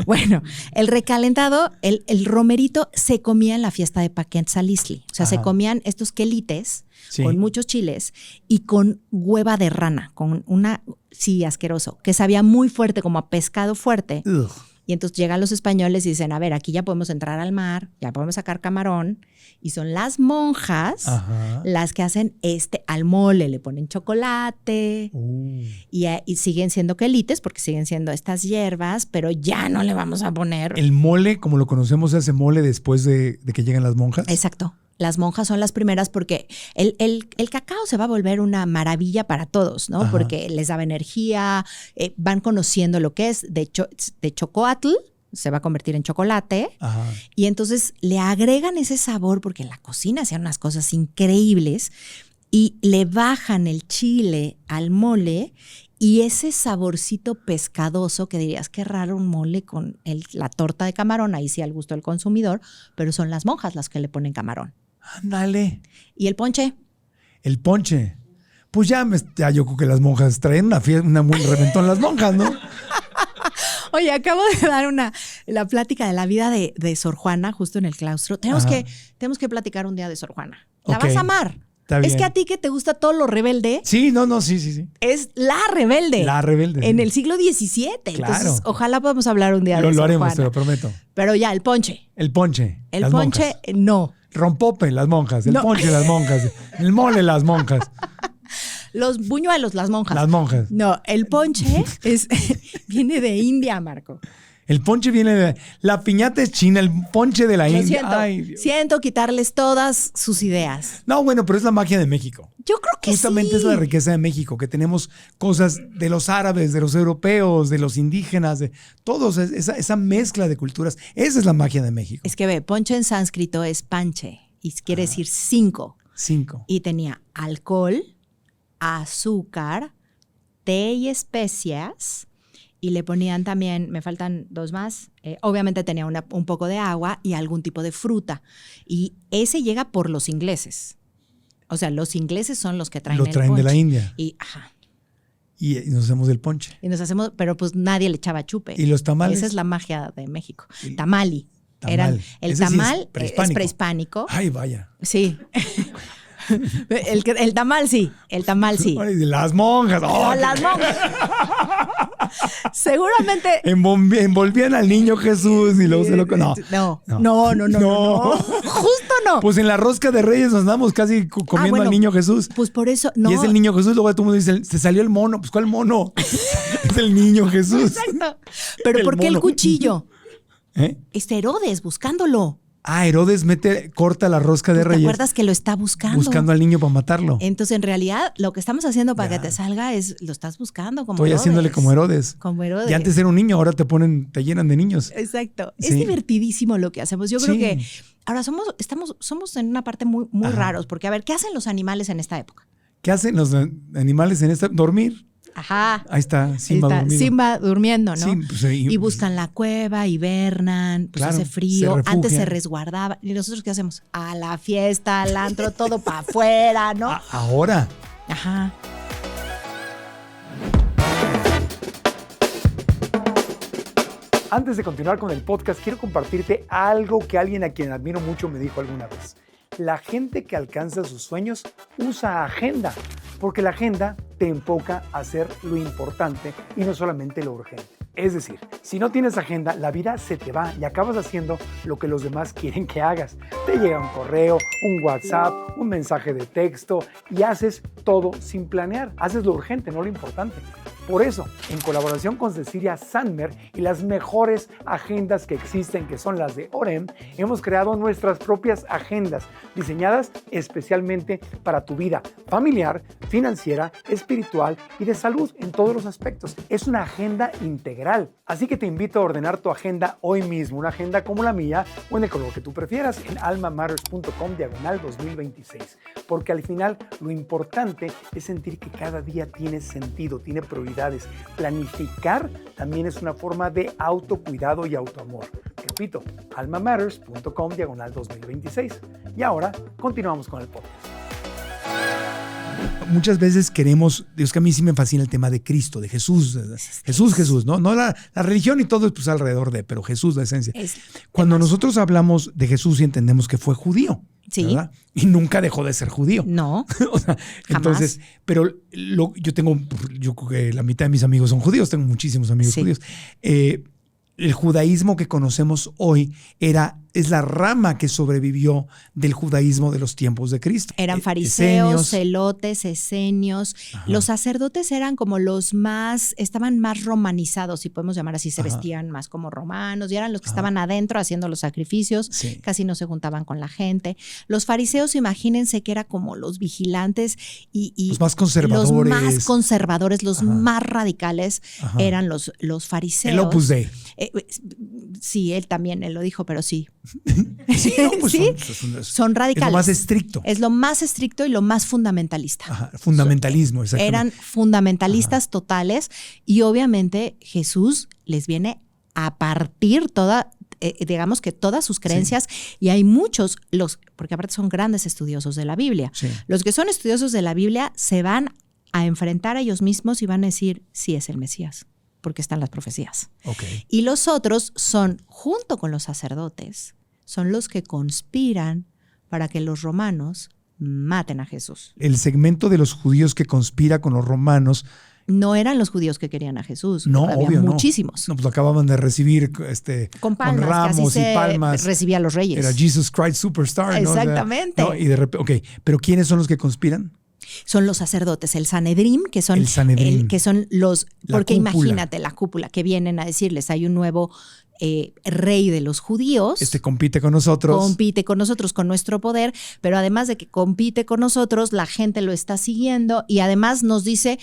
D: Bueno, el recalentado, el romerito se comía en la fiesta de Paquentzalisli. O sea, se
C: Ajá.
D: comían estos quelites
C: Sí.
D: con muchos chiles y con hueva de rana, con sí, asqueroso, que sabía muy fuerte, como a pescado fuerte.
C: Ugh.
D: Y entonces llegan los españoles y dicen, a ver, aquí ya podemos entrar al mar, ya podemos sacar camarón. Y son las monjas
C: Ajá.
D: las que hacen al mole, le ponen chocolate y siguen siendo quelites porque siguen siendo estas hierbas, pero ya no le vamos a poner.
C: El mole, como lo conocemos, se hace mole después de que llegan las monjas.
D: Exacto. Las monjas son las primeras porque el cacao se va a volver una maravilla para todos, ¿no?
C: Ajá.
D: Porque les daba energía, van conociendo lo que es de chocoatl, se va a convertir en chocolate.
C: Ajá.
D: Y entonces le agregan ese sabor porque en la cocina hacían unas cosas increíbles y le bajan el chile al mole y ese saborcito pescadoso que dirías qué raro un mole con la torta de camarón, ahí sí al gusto del consumidor, pero son las monjas las que le ponen camarón.
C: Ándale.
D: ¿Y el ponche?
C: El ponche. Pues ya yo creo que las monjas traen una muy reventón las monjas, ¿no?
D: Oye, acabo de dar la plática de la vida de Sor Juana justo en el claustro. Tenemos que platicar un día de Sor Juana. La
C: Ok.
D: vas a amar.
C: Está
D: Es
C: bien.
D: que a ti que te gusta todo lo rebelde,
C: Sí, sí.
D: es la rebelde.
C: La rebelde.
D: En
C: sí.
D: el siglo XVII.
C: Claro.
D: Entonces, ojalá podamos hablar un día de
C: Lo
D: Sor
C: haremos,
D: Juana.
C: te lo prometo.
D: Pero ya, el ponche.
C: El ponche.
D: El
C: las
D: ponche,
C: monjas.
D: no.
C: Rompope, las monjas. El
D: No.
C: ponche, las monjas. El mole, las monjas.
D: Los buñuelos, las monjas.
C: Las monjas.
D: No, el ponche viene de India, Marco.
C: El ponche viene de... La piñata es china, el ponche de la
D: Lo
C: India.
D: siento,
C: Ay, Dios.
D: siento quitarles todas sus ideas.
C: No, bueno, pero es la magia de México.
D: Yo creo que
C: Justamente
D: sí.
C: es la riqueza de México, que tenemos cosas de los árabes, de los europeos, de los indígenas, de todos, esa mezcla de culturas. Esa es la magia de México.
D: Es que ve, ponche en sánscrito es panche y quiere decir 5.
C: 5.
D: Y tenía alcohol, azúcar, té y especias. Y le ponían también, me faltan 2 más, obviamente tenía un poco de agua y algún tipo de fruta. Y ese llega por los ingleses. O sea, los ingleses son los que traen el
C: traen
D: ponche.
C: de la India.
D: Y, ajá,
C: Y nos hacemos del ponche.
D: y nos hacemos, pero pues nadie le echaba chupe.
C: ¿Y los tamales?
D: Esa es la magia de México. Tamali.
C: Tamal.
D: El
C: Ese sí es
D: tamal
C: prehispánico.
D: es prehispánico.
C: Ay, vaya.
D: Sí. El tamal sí. El tamal sí.
C: Ay, de las monjas. Oh,
D: No, las monjas. Seguramente.
C: Envolvían al niño Jesús y luego se lo... No.
D: No. Justo no.
C: Pues en la rosca de Reyes nos andamos casi comiendo
D: bueno,
C: al niño Jesús.
D: Pues por eso. No.
C: Y es el niño Jesús, luego todo el mundo dice, se salió el mono. Pues ¿cuál mono? Es el niño Jesús.
D: Exacto. Pero
C: El
D: ¿por qué el
C: mono.
D: cuchillo?
C: ¿Eh?
D: Herodes buscándolo.
C: Ah, Herodes corta la rosca de
D: ¿Te
C: Reyes.
D: acuerdas que lo está buscando?
C: Buscando al niño para matarlo.
D: Entonces, en realidad, lo que estamos haciendo para
C: Ya.
D: que te salga es, lo estás buscando como
C: Estoy
D: Herodes.
C: haciéndole como Herodes.
D: Como Herodes.
C: Y antes era un niño, ahora te llenan de niños.
D: Exacto.
C: Sí.
D: Es divertidísimo lo que hacemos. Yo creo
C: Sí.
D: que ahora somos en una parte muy
C: Ajá.
D: raros, porque a ver, ¿qué hacen los animales en esta época?
C: ¿Qué hacen los animales en esta? Dormir.
D: Ajá.
C: Ahí está, Simba
D: Está
C: dormido.
D: Simba durmiendo, ¿no?
C: Sí, pues,
D: y buscan la cueva, hibernan, pues
C: Claro,
D: hace frío,
C: se refugian.
D: antes se resguardaban. ¿Y nosotros qué hacemos? A la fiesta, al antro, todo para afuera, ¿no?
C: Ahora.
D: Ajá.
E: Antes de continuar con el podcast, quiero compartirte algo que alguien a quien admiro mucho me dijo alguna vez. La gente que alcanza sus sueños usa agenda, porque la agenda te enfoca a hacer lo importante y no solamente lo urgente. Es decir, si no tienes agenda, la vida se te va y acabas haciendo lo que los demás quieren que hagas. Te llega un correo, un WhatsApp, un mensaje de texto y haces todo sin planear. Haces lo urgente, no lo importante. Por eso, en colaboración con Cecilia Sandmer y las mejores agendas que existen, que son las de Orem, hemos creado nuestras propias agendas, diseñadas especialmente para tu vida familiar, financiera, espiritual y de salud en todos los aspectos. Es una agenda integral, así que te invito a ordenar tu agenda hoy mismo, una agenda como la mía o en el color que tú prefieras en almamatters.com/2026, porque al final lo importante es sentir que cada día tiene sentido, tiene prioridades. Planificar también es una forma de autocuidado y autoamor. Repito, almamatters.com/2026. Y ahora continuamos con el podcast.
C: Muchas veces queremos, Dios, que a mí sí me fascina el tema de Cristo, de Jesús. Jesús, ¿no? No la religión y todo es pues alrededor de, pero Jesús, la esencia. Cuando nosotros hablamos de Jesús y entendemos que fue judío,
D: Sí.
C: ¿verdad? Y nunca dejó de ser judío.
D: No.
C: O sea, entonces, pero yo creo que la mitad de mis amigos son judíos, tengo muchísimos amigos
D: Sí.
C: judíos. El judaísmo que conocemos hoy es la rama que sobrevivió del judaísmo de los tiempos de Cristo.
D: Eran fariseos,
C: Esenios.
D: celotes, esenios.
C: Ajá.
D: Los sacerdotes eran como estaban más romanizados, si podemos llamar así, se
C: Ajá.
D: vestían más como romanos y eran los que
C: Ajá.
D: estaban adentro haciendo los sacrificios,
C: Sí.
D: casi no se juntaban con la gente. Los fariseos, imagínense que era como los vigilantes y
C: Los más conservadores.
D: los más conservadores, los
C: Ajá.
D: más radicales
C: Ajá.
D: eran los fariseos.
C: El Opus Dei.
D: Sí, él lo dijo, pero sí.
C: Sí, no, pues
D: Sí,
C: son
D: son radicales.
C: Es lo más estricto.
D: Es lo más estricto y lo más fundamentalista.
C: Ajá, fundamentalismo, exactamente.
D: Eran fundamentalistas totales y obviamente Jesús les viene a partir digamos que todas sus creencias y hay muchos, porque aparte son grandes estudiosos de la Biblia.
C: Sí.
D: Los que son estudiosos de la Biblia se van a enfrentar a ellos mismos y van a decir, sí es el Mesías, porque están las profecías.
C: Ok.
D: Y los otros son, junto con los sacerdotes, son los que conspiran para que los romanos maten a Jesús.
C: El segmento de los judíos que conspira con los romanos.
D: No eran los judíos que querían a Jesús.
C: No,
D: había
C: obvio,
D: muchísimos.
C: No, pues lo acababan de recibir
D: Con palmas,
C: con
D: que así
C: ramos y
D: se
C: palmas.
D: recibía a los reyes.
C: Era Jesus Christ Superstar, ¿no?
D: Exactamente.
C: O sea, ¿no? Y de repente, ok, pero ¿quiénes son los que conspiran?
D: Son los sacerdotes, el Sanedrín, que son, que son los... Porque cúpula. Imagínate la cúpula, que vienen a decirles, hay un nuevo rey de los judíos.
C: Compite con nosotros.
D: Compite con nosotros, con nuestro poder, pero además de que compite con nosotros, la gente lo está siguiendo y además nos dice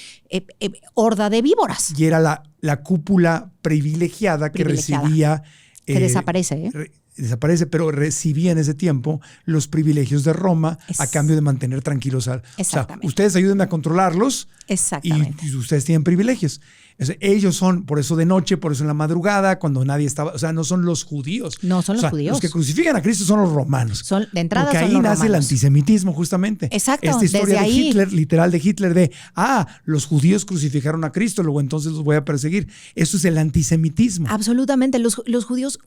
D: horda de víboras.
C: Y era la cúpula privilegiada que recibía...
D: que desaparece,
C: desaparece, pero recibía en ese tiempo los privilegios de Roma a cambio de mantener tranquilos o sea, ustedes ayúdenme a controlarlos.
D: Exactamente.
C: Y ustedes tienen privilegios. O sea, ellos son, por eso de noche, por eso en la madrugada, cuando nadie estaba, o sea, no son los judíos.
D: No son los judíos.
C: Los que crucifican a Cristo son los romanos.
D: De entrada
C: porque
D: son
C: ahí
D: los
C: nace
D: romanos.
C: el antisemitismo, justamente.
D: Exacto.
C: Esta historia
D: desde
C: de
D: ahí,
C: Hitler, literal de Hitler, los judíos crucificaron a Cristo, luego entonces los voy a perseguir. Eso es el antisemitismo.
D: Absolutamente. Los judíos,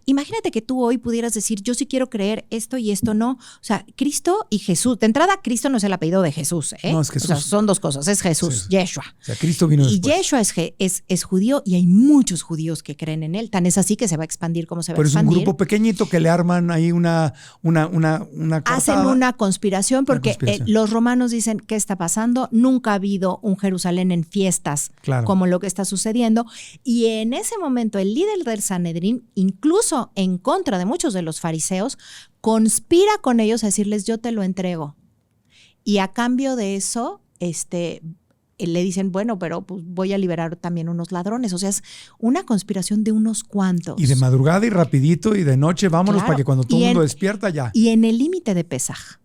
D: imagínate que tú hoy pudieras decir, yo sí quiero creer esto y esto no. O sea, Cristo y Jesús. De entrada, Cristo no es el apellido de Jesús.
C: No, es Jesús.
D: O sea, son dos cosas. Es Jesús,
C: sí.
D: Yeshua.
C: O sea, Cristo vino después.
D: Y Yeshua es judío y hay muchos judíos que creen en él. Tan es así que se va a expandir como se va a expandir.
C: Pero es un grupo pequeñito que le arman ahí una
D: hacen una conspiración porque los romanos dicen, ¿qué está pasando? Nunca ha habido un Jerusalén en fiestas como lo que está sucediendo. Y en ese momento el líder del Sanedrín, incluso en contra de muchos de los fariseos, conspira con ellos a decirles, yo te lo entrego. Y a cambio de eso, le dicen, bueno, pero pues voy a liberar también unos ladrones. O sea, es una conspiración de unos cuantos.
C: Y de madrugada y rapidito y de noche, vámonos para que cuando todo el mundo despierta ya.
D: Y en el límite de Pesaj.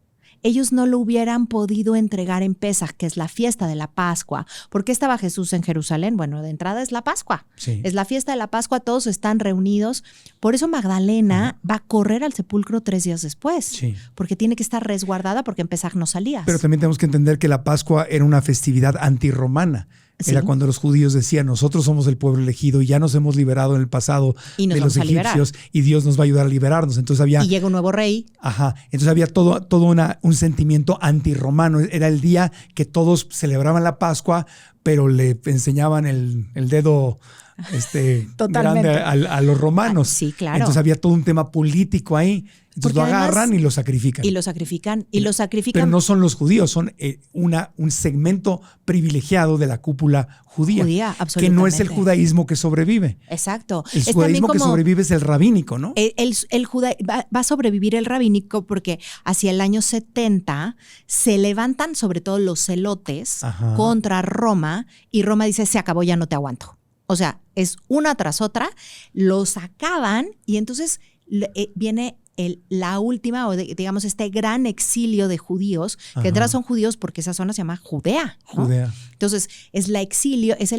D: Ellos no lo hubieran podido entregar en Pesaj, que es la fiesta de la Pascua. ¿Por qué estaba Jesús en Jerusalén? Bueno, de entrada es la Pascua.
C: Sí.
D: Es la fiesta de la Pascua, todos están reunidos. Por eso Magdalena va a correr al sepulcro 3 días después.
C: Sí.
D: Porque tiene que estar resguardada porque en Pesaj no salías.
C: Pero también tenemos que entender que la Pascua era una festividad antirromana.
D: Sí.
C: Era cuando los judíos decían, nosotros somos el pueblo elegido y ya nos hemos liberado en el pasado de los egipcios y Dios nos va a ayudar a liberarnos. Entonces había...
D: Y llega un nuevo rey.
C: Ajá. Entonces había todo un sentimiento antirromano. Era el día que todos celebraban la Pascua, pero le enseñaban el dedo grande a los romanos.
D: Sí, claro.
C: Entonces había todo un tema político ahí. Entonces lo agarran y lo sacrifican.
D: Y lo sacrifican.
C: Pero no son los judíos, son un segmento privilegiado de la cúpula judía.
D: Absolutamente.
C: Que no es el judaísmo que sobrevive.
D: Exacto.
C: El judaísmo que sobrevive es el rabínico, ¿no?
D: Va a sobrevivir el rabínico porque hacia el año 70 se levantan sobre todo los celotes contra Roma y Roma dice, se acabó, ya no te aguanto. O sea, es una tras otra, los acaban y entonces viene la última, o digamos, este gran exilio de judíos, que entonces son judíos porque esa zona se llama Judea, ¿no?
C: Judea.
D: Entonces, es el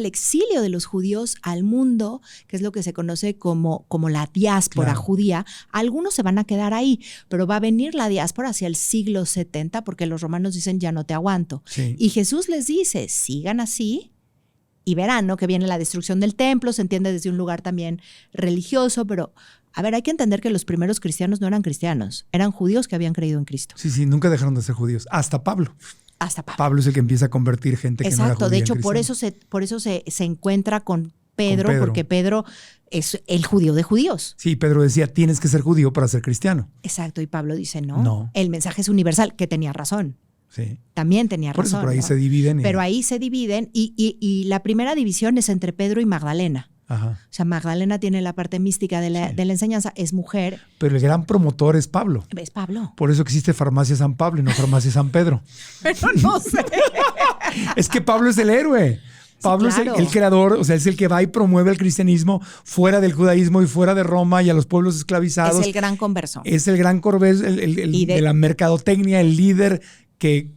D: exilio de los judíos al mundo, que es lo que se conoce como la diáspora judía. Algunos se van a quedar ahí, pero va a venir la diáspora hacia el siglo 70 porque los romanos dicen, ya no te aguanto.
C: Sí.
D: Y Jesús les dice, sigan así, y verán, ¿no?, que viene la destrucción del templo, se entiende desde un lugar también religioso, pero a ver, hay que entender que los primeros cristianos no eran cristianos, eran judíos que habían creído en Cristo.
C: Sí, nunca dejaron de ser judíos. Hasta Pablo. Pablo es el que empieza a convertir gente que no era judía.
D: Exacto, de hecho, por eso se encuentra con Pedro, porque Pedro es el judío de judíos.
C: Sí, Pedro decía, tienes que ser judío para ser cristiano.
D: Exacto, y Pablo dice, no. El mensaje es universal, que tenía razón.
C: Sí.
D: También tenía razón.
C: Por eso, por ahí se dividen.
D: Pero ahí se dividen y la primera división es entre Pedro y Magdalena.
C: Ajá.
D: O sea, Magdalena tiene la parte mística de la enseñanza, es mujer.
C: Pero el gran promotor es Pablo.
D: Es Pablo.
C: Por eso existe Farmacia San Pablo y no Farmacia San Pedro.
D: Pero no sé.
C: Es que Pablo es el héroe. Pablo es el creador, o sea, es el que va y promueve el cristianismo fuera del judaísmo y fuera de Roma y a los pueblos esclavizados.
D: Es el gran converso.
C: Es el gran converso, de la mercadotecnia, el líder que,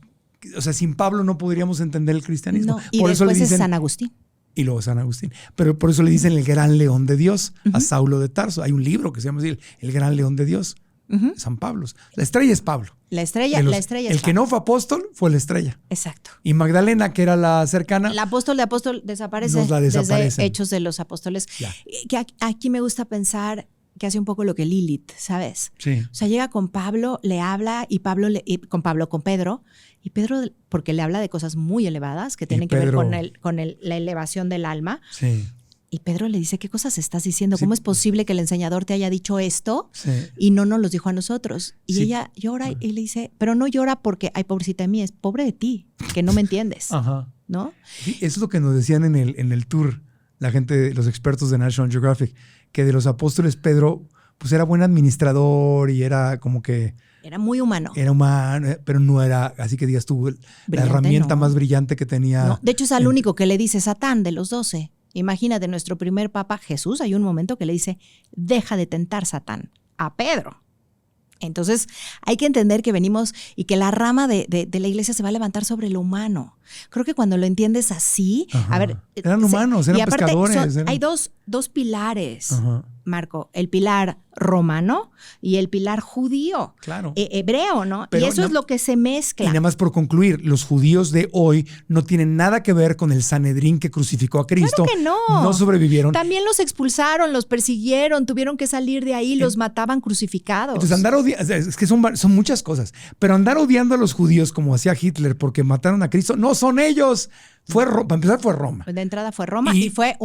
C: o sea, sin Pablo no podríamos entender el cristianismo.
D: No, y por eso le dicen, es San Agustín.
C: Y luego San Agustín. Pero por eso le dicen el gran león de Dios a Saulo de Tarso. Hay un libro que se llama así, el gran león de Dios. San Pablo. La estrella es Pablo.
D: La estrella es
C: El que no fue apóstol fue la estrella.
D: Exacto.
C: Y Magdalena, que era la cercana.
D: El apóstol de apóstol desaparece.
C: Nos la desaparecen.
D: Desde Hechos de los Apóstoles. Que aquí me gusta pensar que hace un poco lo que Lilith, ¿sabes?
C: Sí.
D: O sea, llega con Pablo, le habla con Pedro, y Pedro, porque le habla de cosas muy elevadas que tienen que ver con la elevación del alma.
C: Sí.
D: Y Pedro le dice, ¿qué cosas estás diciendo?
C: Sí.
D: ¿Cómo es posible que el enseñador te haya dicho esto
C: Sí.
D: y no nos los dijo a nosotros? Y
C: Sí.
D: ella llora y le dice, pero no llora porque, ay, pobrecita de mí, es pobre de ti, que no me entiendes,
C: Ajá.
D: ¿no?
C: Sí, eso es lo que nos decían en el tour, la gente, los expertos de National Geographic, que de los apóstoles Pedro, pues era buen administrador y era como que
D: Era muy humano.
C: era humano, pero no era, así que digas tú, la
D: Brillante,
C: herramienta
D: no.
C: más brillante que tenía.
D: No, de hecho, es al único que le dice Satán de los 12. Imagínate, nuestro primer papa, Jesús, hay un momento que le dice, deja de tentar, Satán, a Pedro. Entonces, hay que entender que venimos y que la rama de la iglesia se va a levantar sobre lo humano. Creo que cuando lo entiendes así,
C: Ajá.
D: a ver...
C: Eran humanos, eran
D: y aparte
C: pescadores.
D: hay dos pilares,
C: Ajá.
D: Marco, el pilar romano y el pilar judío,
C: Claro.
D: hebreo, ¿no?
C: Pero
D: y eso
C: no-
D: es lo que se mezcla.
C: Y nada más por concluir, los judíos de hoy no tienen nada que ver con el Sanedrín que crucificó a Cristo.
D: Claro que no.
C: No sobrevivieron.
D: También los expulsaron, los persiguieron, tuvieron que salir de ahí, los mataban crucificados.
C: Entonces andar odiando, es que son muchas cosas, pero andar odiando a los judíos como hacía Hitler porque mataron a Cristo, no son ellos. Para empezar fue Roma.
D: De entrada fue Roma
C: Y-
D: y fue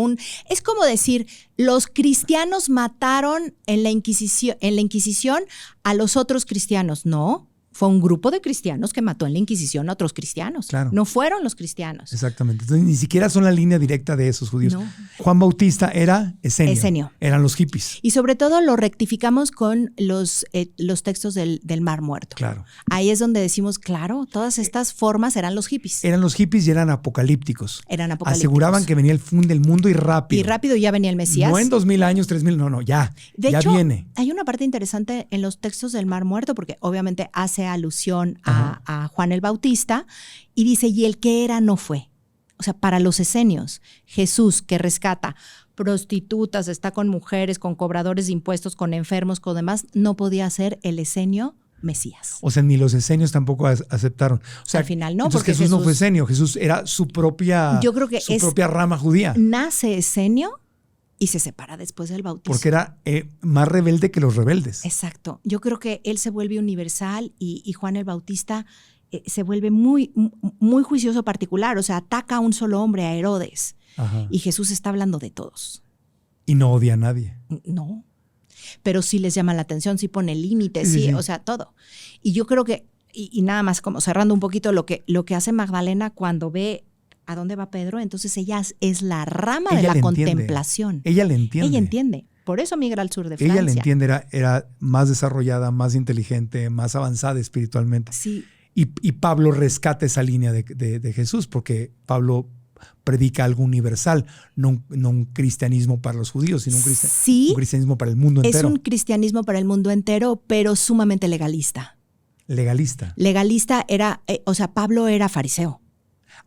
D: es como decir, los cristianos mataron en la Inquisición a los otros cristianos. No, fue un grupo de cristianos que mató en la Inquisición a otros cristianos.
C: Claro.
D: No fueron los cristianos.
C: Exactamente. Entonces ni siquiera son la línea directa de esos judíos.
D: No.
C: Juan Bautista era esenio.
D: Esenio.
C: Eran los hippies.
D: Y sobre todo lo rectificamos con los textos del Mar Muerto.
C: Claro.
D: Ahí es donde decimos, claro, todas estas formas eran los hippies.
C: Eran los hippies y eran apocalípticos.
D: Eran apocalípticos.
C: Aseguraban que venía el fin del mundo y rápido.
D: Y rápido ya venía el Mesías.
C: No en 2000 años, 3000, no, ya.
D: De
C: ya
D: hecho,
C: viene.
D: hay una parte interesante en los textos del Mar Muerto, porque obviamente hace alusión a Juan el Bautista, y dice, y el que era no fue. O sea, para los esenios, Jesús que rescata prostitutas, está con mujeres, con cobradores de impuestos, con enfermos, con demás, no podía ser el esenio Mesías.
C: O sea, ni los esenios tampoco aceptaron. O sea,
D: Al final no,
C: entonces
D: porque
C: Jesús no
D: Jesús-
C: fue esenio, Jesús era su propia,
D: Yo creo que
C: su
D: es-
C: propia rama judía.
D: Nace esenio y se separa después del bautismo.
C: Porque era más rebelde que los rebeldes.
D: Exacto. Yo creo que él se vuelve universal y Juan el Bautista se vuelve muy, muy juicioso particular. O sea, ataca a un solo hombre, a Herodes.
C: Ajá.
D: Y Jesús está hablando de todos.
C: Y no odia a nadie.
D: No. Pero sí les llama la atención, sí pone límites,
C: Sí,
D: sí,
C: sí.
D: o sea, todo. Y yo creo que, y nada más como cerrando un poquito lo que hace Magdalena cuando ve a dónde va Pedro, entonces ella es la rama de
C: Ella
D: la
C: le entiende.
D: contemplación.
C: Ella le entiende.
D: Ella entiende. Por eso migra al sur de Francia.
C: Ella le entiende, era más desarrollada, más inteligente, más avanzada espiritualmente.
D: Sí.
C: Y Pablo rescata esa línea de Jesús, porque Pablo predica algo universal, no un cristianismo para los judíos, sino un cristianismo para el mundo
D: Es
C: entero.
D: un cristianismo para el mundo entero, pero sumamente legalista.
C: Legalista.
D: Legalista era, o sea, Pablo era fariseo.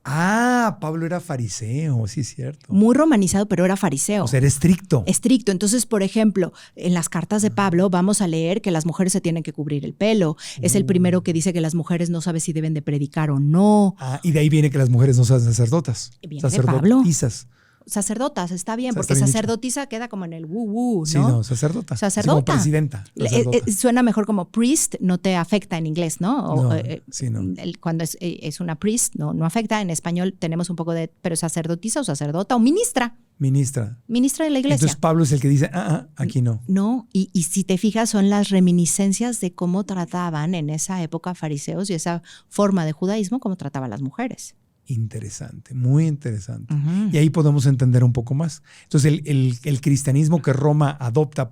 C: Ah, Pablo era fariseo, sí es cierto.
D: Muy romanizado, pero era fariseo.
C: O sea, era estricto.
D: Estricto. Entonces, por ejemplo, en las cartas de Pablo vamos a leer que las mujeres se tienen que cubrir el pelo. Es el primero que dice que las mujeres no saben si deben de predicar o no.
C: Ah, y de ahí viene que las mujeres no sean sacerdotas.
D: Viene de Pablo.
C: Sacerdotisas.
D: Sacerdotas, está bien,
C: O sea,
D: porque
C: está bien
D: sacerdotisa queda como en el ¿no?
C: Sí, no, sacerdota.
D: Sacerdota.
C: Sí, como presidenta. Sacerdota.
D: Suena mejor como priest, no te afecta en inglés, ¿no? O,
C: No, sí, no.
D: Cuando es una priest, no afecta. En español tenemos un poco de, pero sacerdotisa o sacerdota o ministra.
C: Ministra.
D: Ministra de la iglesia.
C: Entonces Pablo es el que dice, aquí no.
D: No, y si te fijas, son las reminiscencias de cómo trataban en esa época fariseos y esa forma de judaísmo, cómo trataban las mujeres.
C: Interesante, muy interesante.
D: Ujú.
C: Y ahí podemos entender un poco más. Entonces, el cristianismo que Roma adopta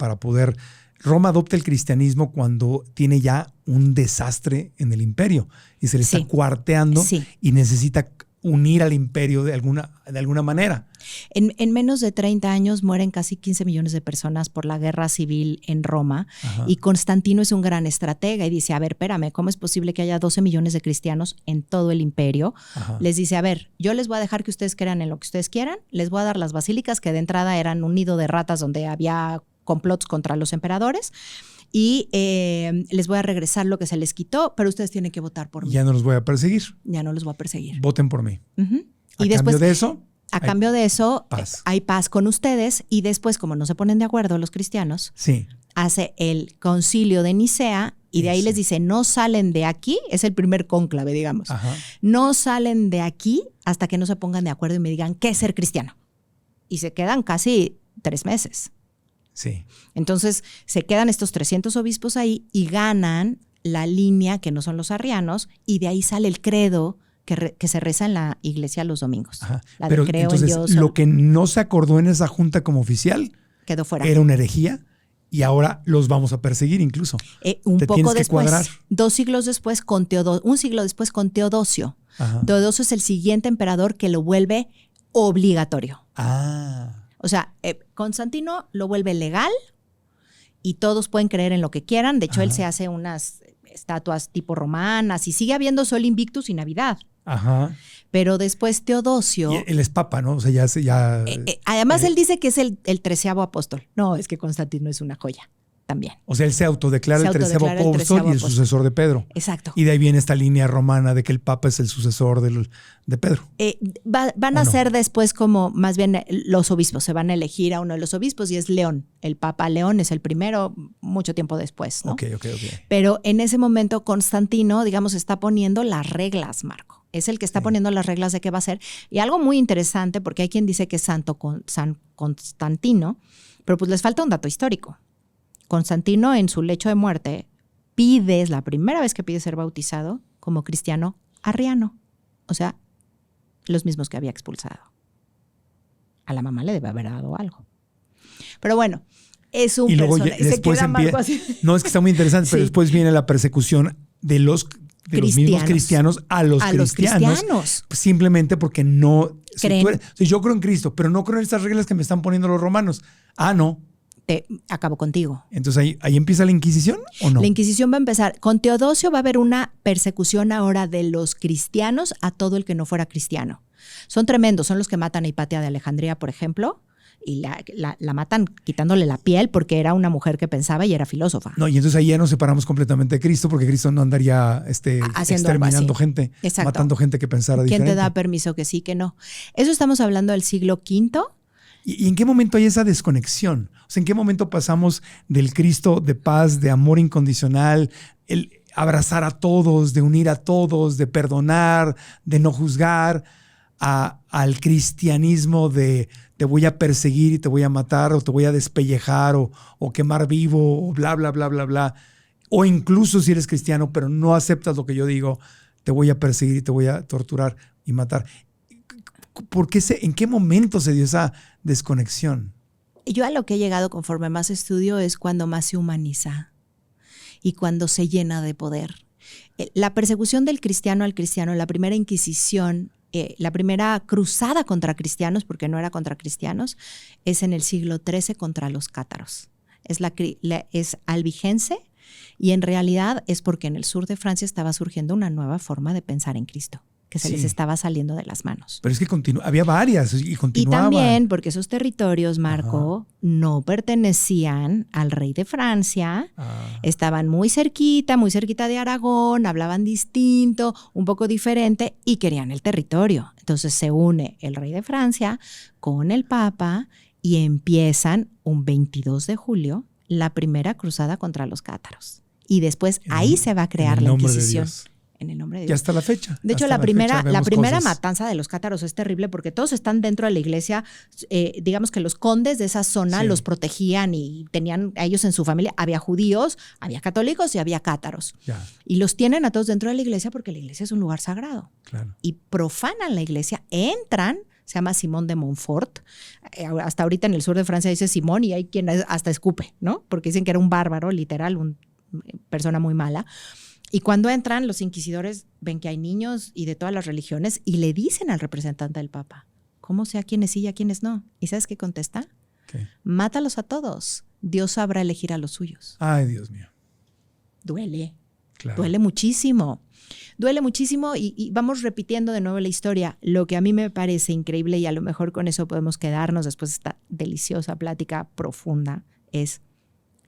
C: Roma adopta el cristianismo cuando tiene ya un desastre en el imperio y se le está
D: Sí.
C: cuarteando
D: Sí.
C: y necesita unir al imperio de alguna manera.
D: En menos de 30 años mueren casi 15 millones de personas por la guerra civil en Roma.
C: Ajá.
D: Y Constantino es un gran estratega y dice, a ver, espérame, ¿cómo es posible que haya 12 millones de cristianos en todo el imperio?
C: Ajá.
D: Les dice, a ver, yo les voy a dejar que ustedes crean en lo que ustedes quieran, les voy a dar las basílicas que de entrada eran un nido de ratas donde había complots contra los emperadores y les voy a regresar lo que se les quitó, pero ustedes tienen que votar por mí.
C: Ya no los voy a perseguir.
D: Ya no los voy a perseguir.
C: Voten por mí.
D: Ujú.
C: A
D: Y después,
C: cambio de eso,
D: a cambio de eso,
C: paz.
D: hay paz con ustedes y después, como no se ponen de acuerdo los cristianos,
C: sí.
D: hace el concilio de Nicea y de ahí
C: Ese.
D: les dice, no salen de aquí, es el primer cónclave, digamos,
C: Ajá.
D: no salen de aquí hasta que no se pongan de acuerdo y me digan qué es ser cristiano. y se quedan casi 3 meses.
C: Sí.
D: Entonces se quedan estos 300 obispos ahí y ganan la línea que no son los arrianos, y de ahí sale el credo que se reza en la iglesia los domingos.
C: Ajá.
D: La
C: Pero
D: de creo
C: entonces,
D: en Dios.
C: lo que no se acordó en esa junta como oficial
D: quedó fuera.
C: era una herejía, y ahora los vamos a perseguir incluso.
D: Un
C: Te
D: poco
C: tienes que
D: después,
C: cuadrar.
D: 2 siglos después, un siglo después con Teodosio.
C: Ajá.
D: Teodosio es el siguiente emperador que lo vuelve obligatorio.
C: Ah,
D: O sea, Constantino lo vuelve legal y todos pueden creer en lo que quieran. De hecho, él se hace unas estatuas tipo romanas y sigue habiendo Sol Invictus y Navidad.
C: ajá.
D: Pero después Teodosio...
C: Y él es papa, ¿no? O sea, ya
D: además, él dice que es el 13º apóstol. No, es que Constantino es una joya también.
C: o sea, él se autodeclara el 13º
D: autodeclara el
C: apóstol
D: 13º
C: y el
D: apóstol.
C: sucesor de Pedro.
D: Exacto.
C: Y de ahí viene esta línea romana de que el papa es el sucesor de Pedro.
D: Van a ser después como más bien los obispos. Se van a elegir a uno de los obispos y es León. El Papa León es el primero mucho tiempo después, ¿no?
C: Ok.
D: Pero en ese momento Constantino, digamos, está poniendo las reglas, Marco. Es el que está poniendo las reglas de qué va a ser. Y algo muy interesante, porque hay quien dice que es San Constantino, pero pues les falta un dato histórico. Constantino en su lecho de muerte es la primera vez que pide ser bautizado como cristiano arriano. O sea, los mismos que había expulsado. A la mamá le debe haber dado algo. Pero bueno, es un
C: Y luego
D: personaje.
C: después no, es que está muy interesante, pero
D: Sí.
C: después viene la persecución de los mismos cristianos a los cristianos. Simplemente porque no
D: Creen.
C: o sea, yo creo en Cristo, pero no creo en estas reglas que me están poniendo los romanos. Ah, no.
D: Acabo contigo.
C: Entonces ahí empieza la Inquisición, ¿o no?
D: La Inquisición va a empezar. Con Teodosio va a haber una persecución ahora de los cristianos a todo el que no fuera cristiano. Son tremendos, son los que matan a Hipatia de Alejandría, por ejemplo, y la matan quitándole la piel porque era una mujer que pensaba y era filósofa.
C: No, y entonces ahí ya nos separamos completamente de Cristo, porque Cristo no andaría
D: Haciendo
C: exterminando
D: algo así.
C: gente,
D: Exacto.
C: matando gente que pensara
D: ¿Quién
C: diferente.
D: te da permiso que sí, que no? Eso estamos hablando del siglo V.
C: ¿Y en qué momento hay esa desconexión? O sea, ¿en qué momento pasamos del Cristo de paz, de amor incondicional, el abrazar a todos, de unir a todos, de perdonar, de no juzgar, al cristianismo de te voy a perseguir y te voy a matar o te voy a despellejar o quemar vivo o bla, bla, bla, bla, bla? O incluso si eres cristiano pero no aceptas lo que yo digo, te voy a perseguir y te voy a torturar y matar. ¿En qué momento se dio esa desconexión?
D: Yo a lo que he llegado conforme más estudio es cuando más se humaniza y cuando se llena de poder. La persecución del cristiano al cristiano, la primera Inquisición, la primera cruzada contra cristianos, porque no era contra cristianos, es en el siglo XIII contra los cátaros. Es albigense y en realidad es porque en el sur de Francia estaba surgiendo una nueva forma de pensar en Cristo, que se les estaba saliendo de las manos.
C: Pero es que había varias y continuaban.
D: Y también porque esos territorios, Marco, no pertenecían al rey de Francia, estaban muy cerquita de Aragón, hablaban distinto, un poco diferente y querían el territorio. Entonces se une el rey de Francia con el Papa y empiezan un 22 de julio la primera cruzada contra los cátaros. Y después ahí se va a crear la Inquisición. En el nombre de Dios.
C: Y hasta la fecha.
D: De hecho, la primera matanza de los cátaros es terrible porque todos están dentro de la iglesia. Digamos que los condes de esa zona los protegían y tenían a ellos en su familia. Había judíos, había católicos y había cátaros.
C: Ya.
D: Y los tienen a todos dentro de la iglesia porque la iglesia es un lugar sagrado.
C: Claro.
D: Y profanan la iglesia, entran, se llama Simón de Montfort. Hasta ahorita en el sur de Francia dice Simón y hay quien hasta escupe, ¿no? Porque dicen que era un bárbaro, literal, una persona muy mala. Y cuando entran, los inquisidores ven que hay niños y de todas las religiones y le dicen al representante del Papa, ¿cómo sé a quiénes sí y a quiénes no? ¿Y sabes qué contesta?
C: ¿Qué?
D: Mátalos a todos. Dios sabrá elegir a los suyos.
C: Ay, Dios mío.
D: Duele.
C: Claro.
D: Duele muchísimo. Duele muchísimo y vamos repitiendo de nuevo la historia. Lo que a mí me parece increíble y a lo mejor con eso podemos quedarnos después de esta deliciosa plática profunda es,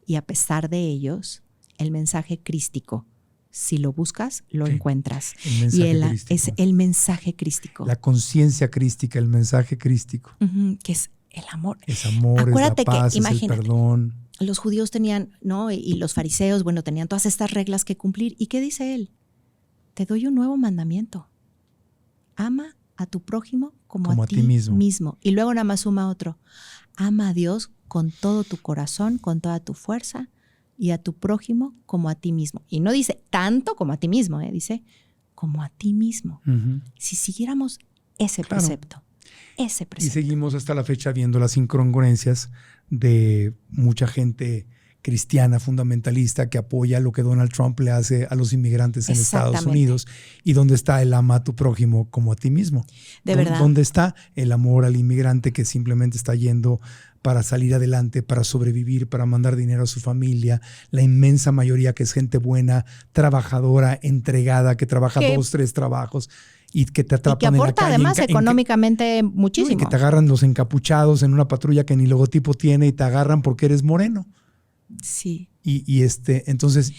D: y a pesar de ellos, el mensaje crístico. Si lo buscas, lo encuentras. Y es el mensaje crístico.
C: La conciencia crística, el mensaje crístico.
D: Que es el amor.
C: Es amor,
D: Acuérdate
C: es la paz,
D: que,
C: es el perdón.
D: Los judíos tenían, ¿no? Y los fariseos, bueno, tenían todas estas reglas que cumplir. ¿Y qué dice él? Te doy un nuevo mandamiento. Ama a tu prójimo como a ti mismo. Y luego nada más suma otro. Ama a Dios con todo tu corazón, con toda tu fuerza, y a tu prójimo como a ti mismo. Y no dice tanto como a ti mismo, dice como a ti mismo. Si siguiéramos ese precepto, ese precepto.
C: Y seguimos hasta la fecha viendo las incongruencias de mucha gente cristiana fundamentalista que apoya lo que Donald Trump le hace a los inmigrantes en Estados Unidos, y donde está el ama a tu prójimo como a ti mismo.
D: De verdad.
C: ¿Dónde está el amor al inmigrante que simplemente está yendo para salir adelante, para sobrevivir, para mandar dinero a su familia? La inmensa mayoría que es gente buena, trabajadora, entregada, que trabaja 2, 3 trabajos y que te atrapan
D: y que aporta
C: en la calle,
D: además económicamente muchísimo.
C: Y que te agarran los encapuchados en una patrulla que ni logotipo tiene y te agarran porque eres moreno.
D: Sí.
C: Entonces,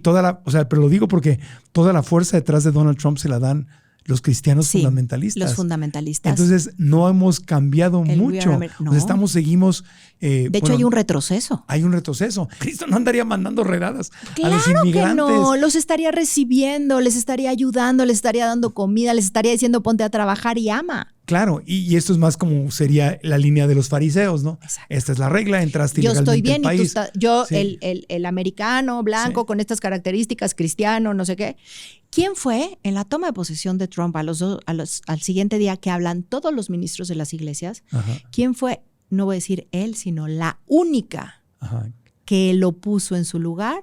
C: toda la, o sea, pero lo digo porque toda la fuerza detrás de Donald Trump se la dan los cristianos fundamentalistas.
D: Los fundamentalistas.
C: Entonces, no hemos cambiado mucho. No. Seguimos.
D: De hecho, hay un retroceso.
C: Hay un retroceso. Cristo no andaría mandando redadas
D: claro
C: a los inmigrantes.
D: Que no, los estaría recibiendo, les estaría ayudando, les estaría dando comida, les estaría diciendo ponte a trabajar y ama.
C: Claro, y esto es más como sería la línea de los fariseos, ¿no? Exacto. Esta es la regla, entraste ilegalmente
D: al país. Yo estoy bien y tú estás,
C: sí.
D: el americano, blanco, con estas características, cristiano, no sé qué. ¿Quién fue en la toma de posesión de Trump al siguiente día que hablan todos los ministros de las iglesias? Ajá. ¿Quién fue? No voy a decir él, sino la única que lo puso en su lugar.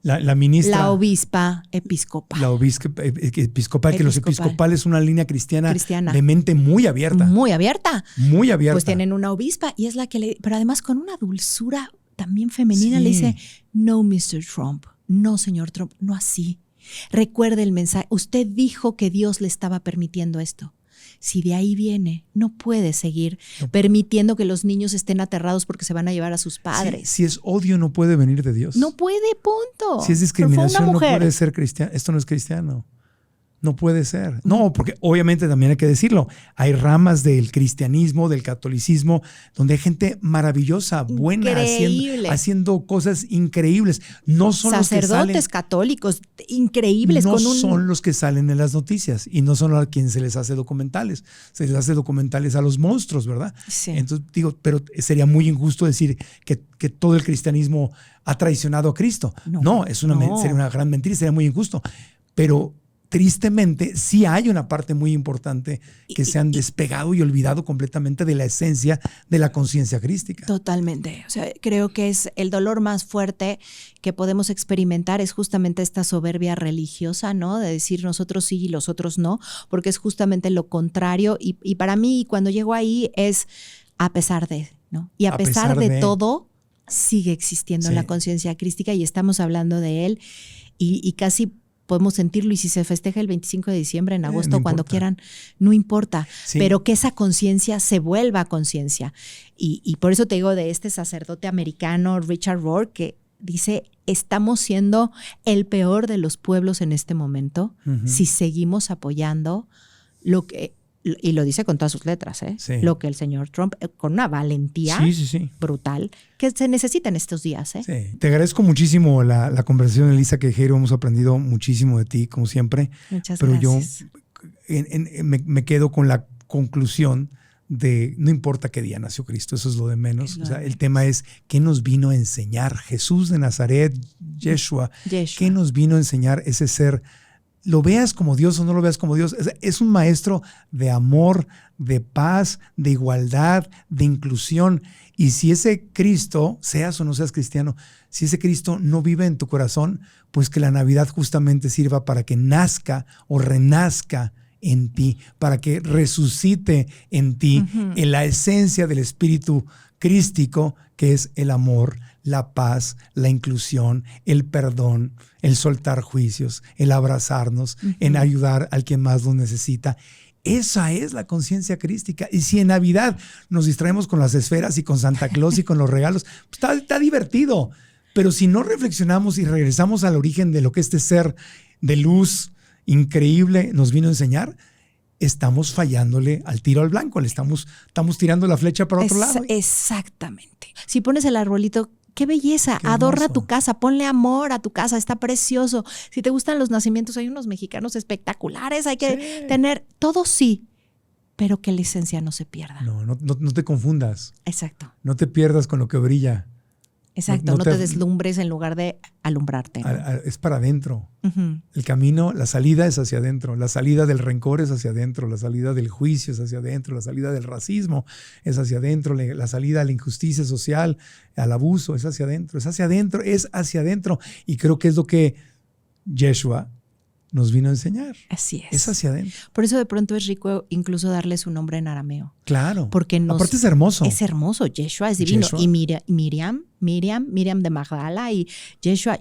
C: La ministra.
D: La obispa episcopal.
C: La obispa episcopal, que los episcopales es una línea cristiana de mente muy abierta.
D: Muy abierta.
C: Muy abierta.
D: Pues tienen una obispa y es la que pero además con una dulzura también femenina le dice, no, Mr. Trump, no, señor Trump, no así. Recuerde el mensaje. Usted dijo que Dios le estaba permitiendo esto. Si de ahí viene, no puede seguir permitiendo que los niños estén aterrados porque se van a llevar a sus padres.
C: Si es odio, no puede venir de Dios.
D: No puede, punto.
C: Si es discriminación, no puede ser cristiano. Esto no es cristiano. No puede ser. No, porque obviamente también hay que decirlo. Hay ramas del cristianismo, del catolicismo, donde hay gente maravillosa, buena, haciendo cosas increíbles. No son
D: sacerdotes
C: los que
D: católicos increíbles.
C: No son los que salen en las noticias y no son a quien se les hace documentales. Se les hace documentales a los monstruos, ¿verdad?
D: Sí.
C: Entonces digo, pero sería muy injusto decir que todo el cristianismo ha traicionado a Cristo. No, sería una gran mentira, sería muy injusto. Pero tristemente, sí hay una parte muy importante que se han despegado y olvidado completamente de la esencia de la conciencia crística.
D: Totalmente. O sea, creo que es el dolor más fuerte que podemos experimentar es justamente esta soberbia religiosa, ¿no? De decir nosotros sí y los otros no, porque es justamente lo contrario. Y para mí, cuando llego ahí, es a pesar de, ¿no? Y a pesar de todo, sigue existiendo la conciencia crística y estamos hablando de él y casi podemos sentirlo, y si se festeja el 25 de diciembre, en agosto, cuando quieran, no importa, pero que esa conciencia se vuelva conciencia. Y por eso te digo de este sacerdote americano, Richard Rohr, que dice, estamos siendo el peor de los pueblos en este momento si seguimos apoyando lo que, y lo dice con todas sus letras, lo que el señor Trump, con una valentía brutal, que se necesita en estos días.
C: Sí. Te agradezco muchísimo la conversación, Elisa Quejero. Hemos aprendido muchísimo de ti, como siempre.
D: Muchas
C: pero
D: gracias.
C: Yo me quedo con la conclusión de no importa qué día nació Cristo, eso es lo de menos. O sea, el tema es qué nos vino a enseñar Jesús de Nazaret, Yeshua. ¿Qué nos vino a enseñar ese ser? Lo veas como Dios o no lo veas como Dios, es un maestro de amor, de paz, de igualdad, de inclusión. Y si ese Cristo, seas o no seas cristiano, si ese Cristo no vive en tu corazón, pues que la Navidad justamente sirva para que nazca o renazca en ti, para que resucite en ti en la esencia del espíritu crístico, que es el amor, la paz, la inclusión, el perdón, el soltar juicios, el abrazarnos, en ayudar al que más lo necesita. Esa es la conciencia crística. Y si en Navidad nos distraemos con las esferas y con Santa Claus y con los regalos, pues está divertido. Pero si no reflexionamos y regresamos al origen de lo que este ser de luz increíble nos vino a enseñar, estamos fallándole al tiro al blanco. Estamos tirando la flecha para otro lado.
D: Exactamente. Si pones el arbolito Qué belleza,
C: Qué
D: adorna
C: hermoso.
D: tu casa, ponle amor a tu casa, está precioso. Si te gustan los nacimientos, hay unos mexicanos espectaculares, hay que tener todo, sí, pero que la esencia no se pierda.
C: No te confundas,
D: Exacto,
C: no te pierdas con lo que brilla.
D: exacto, no te deslumbres en lugar de alumbrarte, ¿no?
C: Es para adentro.
D: Ujú.
C: El camino, la salida es hacia adentro, la salida del rencor es hacia adentro, la salida del juicio es hacia adentro, la salida del racismo es hacia adentro, la salida a la injusticia social, al abuso es hacia adentro, es hacia adentro, es hacia adentro. Y creo que es lo que Yeshua nos vino a enseñar.
D: Así es.
C: Es hacia adentro.
D: Por eso de pronto es rico incluso darle su nombre en arameo.
C: Claro.
D: Porque
C: aparte es hermoso.
D: Es hermoso. Yeshua es divino.
C: Yeshua.
D: Y Miriam de Magdala. Y Yeshua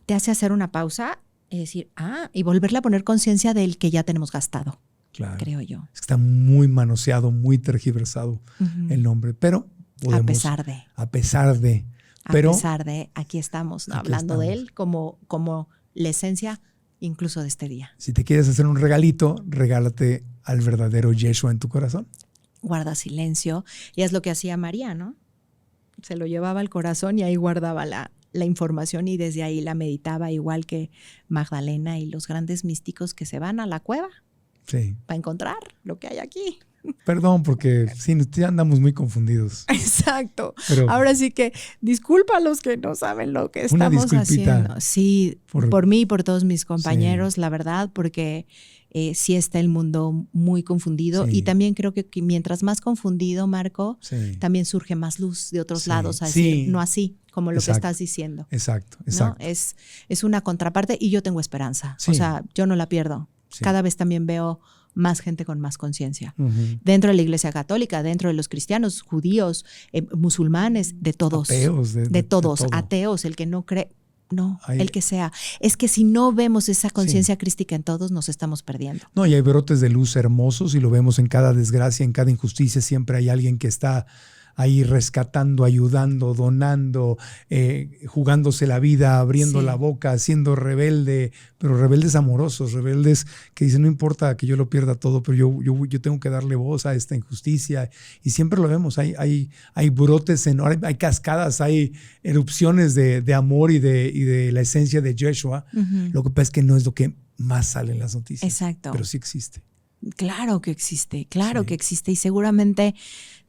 D: te hace hacer una pausa y decir, y volverle a poner conciencia del que ya tenemos gastado,
C: Claro.
D: creo yo.
C: Es que está muy manoseado, muy tergiversado el nombre. Pero podemos.
D: A pesar de.
C: A pesar de. Pero,
D: A pesar de, aquí estamos, ¿no?
C: Aquí
D: Hablando de
C: estamos.
D: él como la esencia incluso de este día.
C: si te quieres hacer un regalito, regálate al verdadero Yeshua en tu corazón.
D: Guarda silencio. Y es lo que hacía María, ¿no? Se lo llevaba al corazón y ahí guardaba la información y desde ahí la meditaba, igual que Magdalena y los grandes místicos que se van a la cueva
C: Sí.
D: para encontrar lo que hay aquí.
C: Perdón, porque sí, ya andamos muy confundidos.
D: Exacto.
C: Pero
D: Ahora sí que disculpa a los que no saben lo que
C: Una
D: estamos
C: disculpita
D: haciendo. Sí, por mí y por todos mis compañeros,
C: Sí.
D: la verdad, porque sí está el mundo muy confundido
C: Sí.
D: y también creo que mientras más confundido, Marco,
C: sí.
D: también surge más luz de otros
C: Sí.
D: lados a
C: Sí.
D: decir, no así, como lo
C: Exacto.
D: que estás diciendo.
C: Exacto,
D: ¿No?
C: exacto.
D: Es una contraparte y yo tengo esperanza.
C: Sí.
D: O sea, yo no la pierdo.
C: Sí.
D: Cada vez también veo más gente con más conciencia.
C: Ujú.
D: Dentro de la Iglesia Católica, dentro de los cristianos, judíos, musulmanes, de todos.
C: Ateos,
D: de todos,
C: todo.
D: ateos, el que no cree. No,
C: Hay-
D: el que sea. Es que si no vemos esa conciencia crística en todos, nos estamos perdiendo.
C: No, y hay brotes de luz hermosos y lo vemos en cada desgracia, en cada injusticia. Siempre hay alguien que está ahí rescatando, ayudando, donando, jugándose la vida, abriendo
D: Sí.
C: la boca, siendo rebelde, pero rebeldes amorosos, rebeldes que dicen, no importa que yo lo pierda todo, pero yo tengo que darle voz a esta injusticia. Y siempre lo vemos, hay brotes, hay cascadas, hay erupciones de amor y de la esencia de Yeshua.
D: Ujú.
C: Lo que pasa es que no es lo que más sale en las noticias.
D: Exacto.
C: Pero sí existe.
D: Claro que existe,
C: Sí.
D: que existe. Y seguramente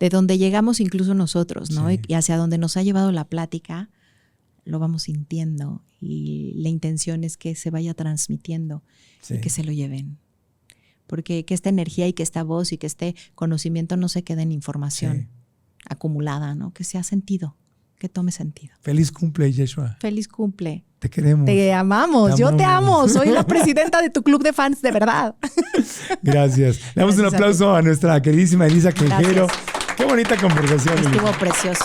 D: de donde llegamos incluso nosotros, ¿no?
C: Sí.
D: Y hacia donde nos ha llevado la plática, lo vamos sintiendo. Y la intención es que se vaya transmitiendo
C: Sí.
D: y que se lo lleven. Porque que esta energía y que esta voz y que este conocimiento no se quede en información
C: Sí.
D: acumulada, ¿no? Que sea sentido, que tome sentido.
C: Feliz cumple, Yeshua.
D: Feliz cumple.
C: Te queremos.
D: Te amamos,
C: Te
D: yo te
C: amamos.
D: amo. Soy la presidenta de tu club de fans, de verdad.
C: Gracias. Le damos un
D: Gracias a
C: aplauso a nuestra queridísima Elisa Quejero.
D: Gracias.
C: Qué bonita conversación.
D: Estuvo
C: Elisa.
D: precioso.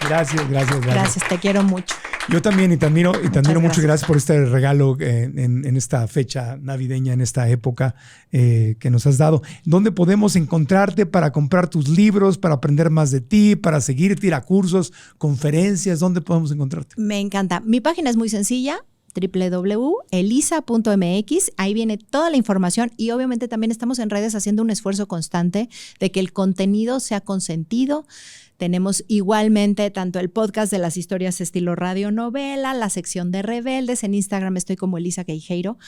C: Gracias.
D: Gracias, te quiero mucho.
C: Yo también, y te admiro mucho.
D: gracias.
C: Gracias por este regalo en esta fecha navideña, en esta época que nos has dado. ¿Dónde podemos encontrarte para comprar tus libros, para aprender más de ti, para seguirte, ir a cursos, conferencias? ¿Dónde podemos encontrarte?
D: Me encanta. Mi página es muy sencilla, www.elisa.mx. Ahí viene toda la información y obviamente también estamos en redes haciendo un esfuerzo constante de que el contenido sea consentido. Tenemos igualmente tanto el podcast de las historias estilo radionovela, la sección de rebeldes. En Instagram estoy como Elisa Queijeiro.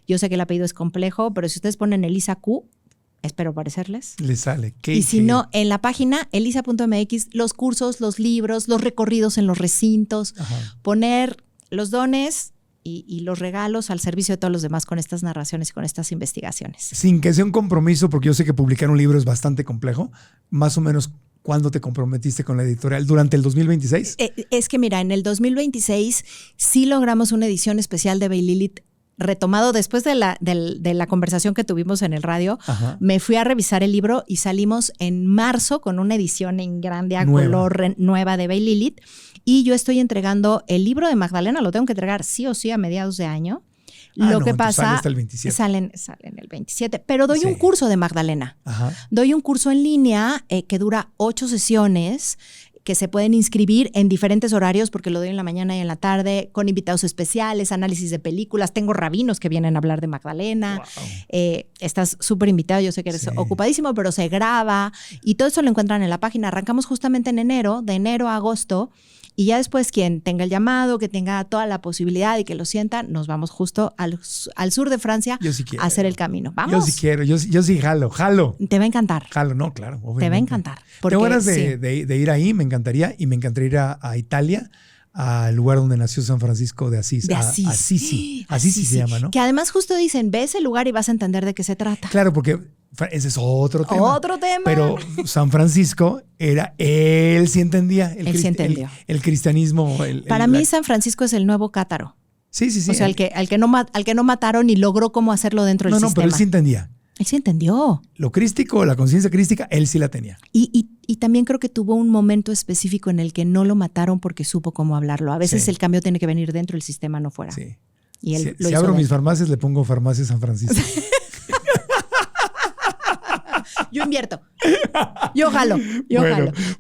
D: Yo sé que el apellido es complejo, pero si ustedes ponen Elisa Q, espero parecerles.
C: Le sale.
D: Y si no, en la página elisa.mx, los cursos, los libros, los recorridos en los recintos,
C: Ajá.
D: poner los dones y los regalos al servicio de todos los demás con estas narraciones y con estas investigaciones.
C: Sin que sea un compromiso, porque yo sé que publicar un libro es bastante complejo, más o menos, ¿cuándo te comprometiste con la editorial? ¿Durante el 2026?
D: Es que mira, en el 2026 sí logramos una edición especial de Baililith retomado después de la conversación que tuvimos en el radio.
C: Ajá.
D: Me fui a revisar el libro y salimos en marzo con una edición en grande a color nueva de Baililith. Y yo estoy entregando el libro de Magdalena, lo tengo que entregar sí o sí a mediados de año. Lo que pasa,
C: sale hasta el 27.
D: Salen el 27, pero doy
C: Sí.
D: un curso de Magdalena.
C: Ajá.
D: Doy un curso en línea que dura 8 sesiones, que se pueden inscribir en diferentes horarios, porque lo doy en la mañana y en la tarde, con invitados especiales, análisis de películas. Tengo rabinos que vienen a hablar de Magdalena. Wow. Estás súper invitado, yo sé que eres ocupadísimo, pero se graba y todo eso lo encuentran en la página. Arrancamos justamente en enero, de enero a agosto. Y ya después quien tenga el llamado, que tenga toda la posibilidad y que lo sienta, nos vamos justo al sur de Francia a hacer el camino. ¿Vamos?
C: Yo sí quiero, yo sí jalo.
D: Te va a encantar.
C: Jalo, no, claro. Obviamente.
D: Te va a encantar.
C: Tengo ganas de ir ahí, me encantaría. Y me encantaría ir a Italia, al lugar donde nació San Francisco de Asís. Assisi se llama, ¿no?
D: Que además justo dicen, ve ese lugar y vas a entender de qué se trata.
C: Claro, porque ese es otro tema.
D: Otro tema.
C: Pero San Francisco él sí entendía.
D: Él sí entendió.
C: El cristianismo.
D: Para mí San Francisco es el nuevo Cátaro.
C: Sí.
D: O sea, al que no mataron y logró cómo hacerlo dentro del sistema. No,
C: pero él sí entendía.
D: Él sí entendió.
C: Lo crístico, la conciencia crística, él sí la tenía.
D: Y también creo que tuvo un momento específico en el que no lo mataron porque supo cómo hablarlo. A veces el cambio tiene que venir dentro del sistema, no fuera.
C: Sí.
D: Y él
C: si abro mis farmacias, le pongo Farmacia San Francisco.
D: Yo invierto. Yo jalo.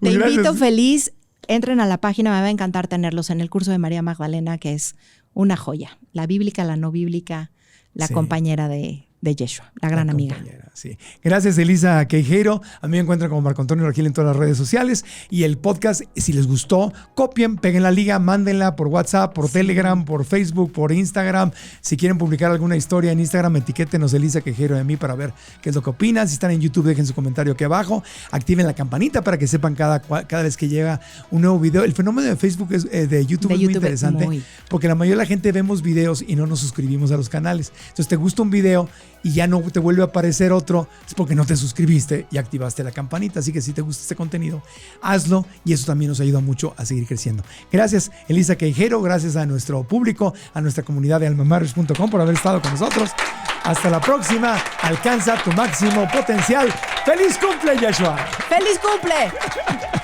D: Te invito feliz. Entren a la página, me va a encantar tenerlos en el curso de María Magdalena, que es una joya. La bíblica, la no bíblica, la compañera de Yeshua, la gran amiga.
C: Sí. Gracias, Elisa Queijeiro. A mí me encuentran como Marco Antonio Regil en todas las redes sociales. Y el podcast, si les gustó, copien, peguen la liga, mándenla por WhatsApp, por Telegram, por Facebook, por Instagram. Si quieren publicar alguna historia en Instagram, etiquétenos Elisa Queijeiro y a mí para ver qué es lo que opinan. Si están en YouTube, dejen su comentario aquí abajo. Activen la campanita para que sepan cada vez que llega un nuevo video. El fenómeno de Facebook de YouTube es muy interesante porque la mayoría de la gente vemos videos y no nos suscribimos a los canales. Entonces te gusta un video y ya no te vuelve a aparecer otro, es porque no te suscribiste y activaste la campanita. Así que si te gusta este contenido, hazlo y eso también nos ayuda mucho a seguir creciendo. Gracias, Elisa Queijeiro, gracias a nuestro público, a nuestra comunidad de almamarriage.com por haber estado con nosotros. Hasta la próxima, alcanza tu máximo potencial. ¡Feliz cumple, Yeshua!
D: ¡Feliz cumple!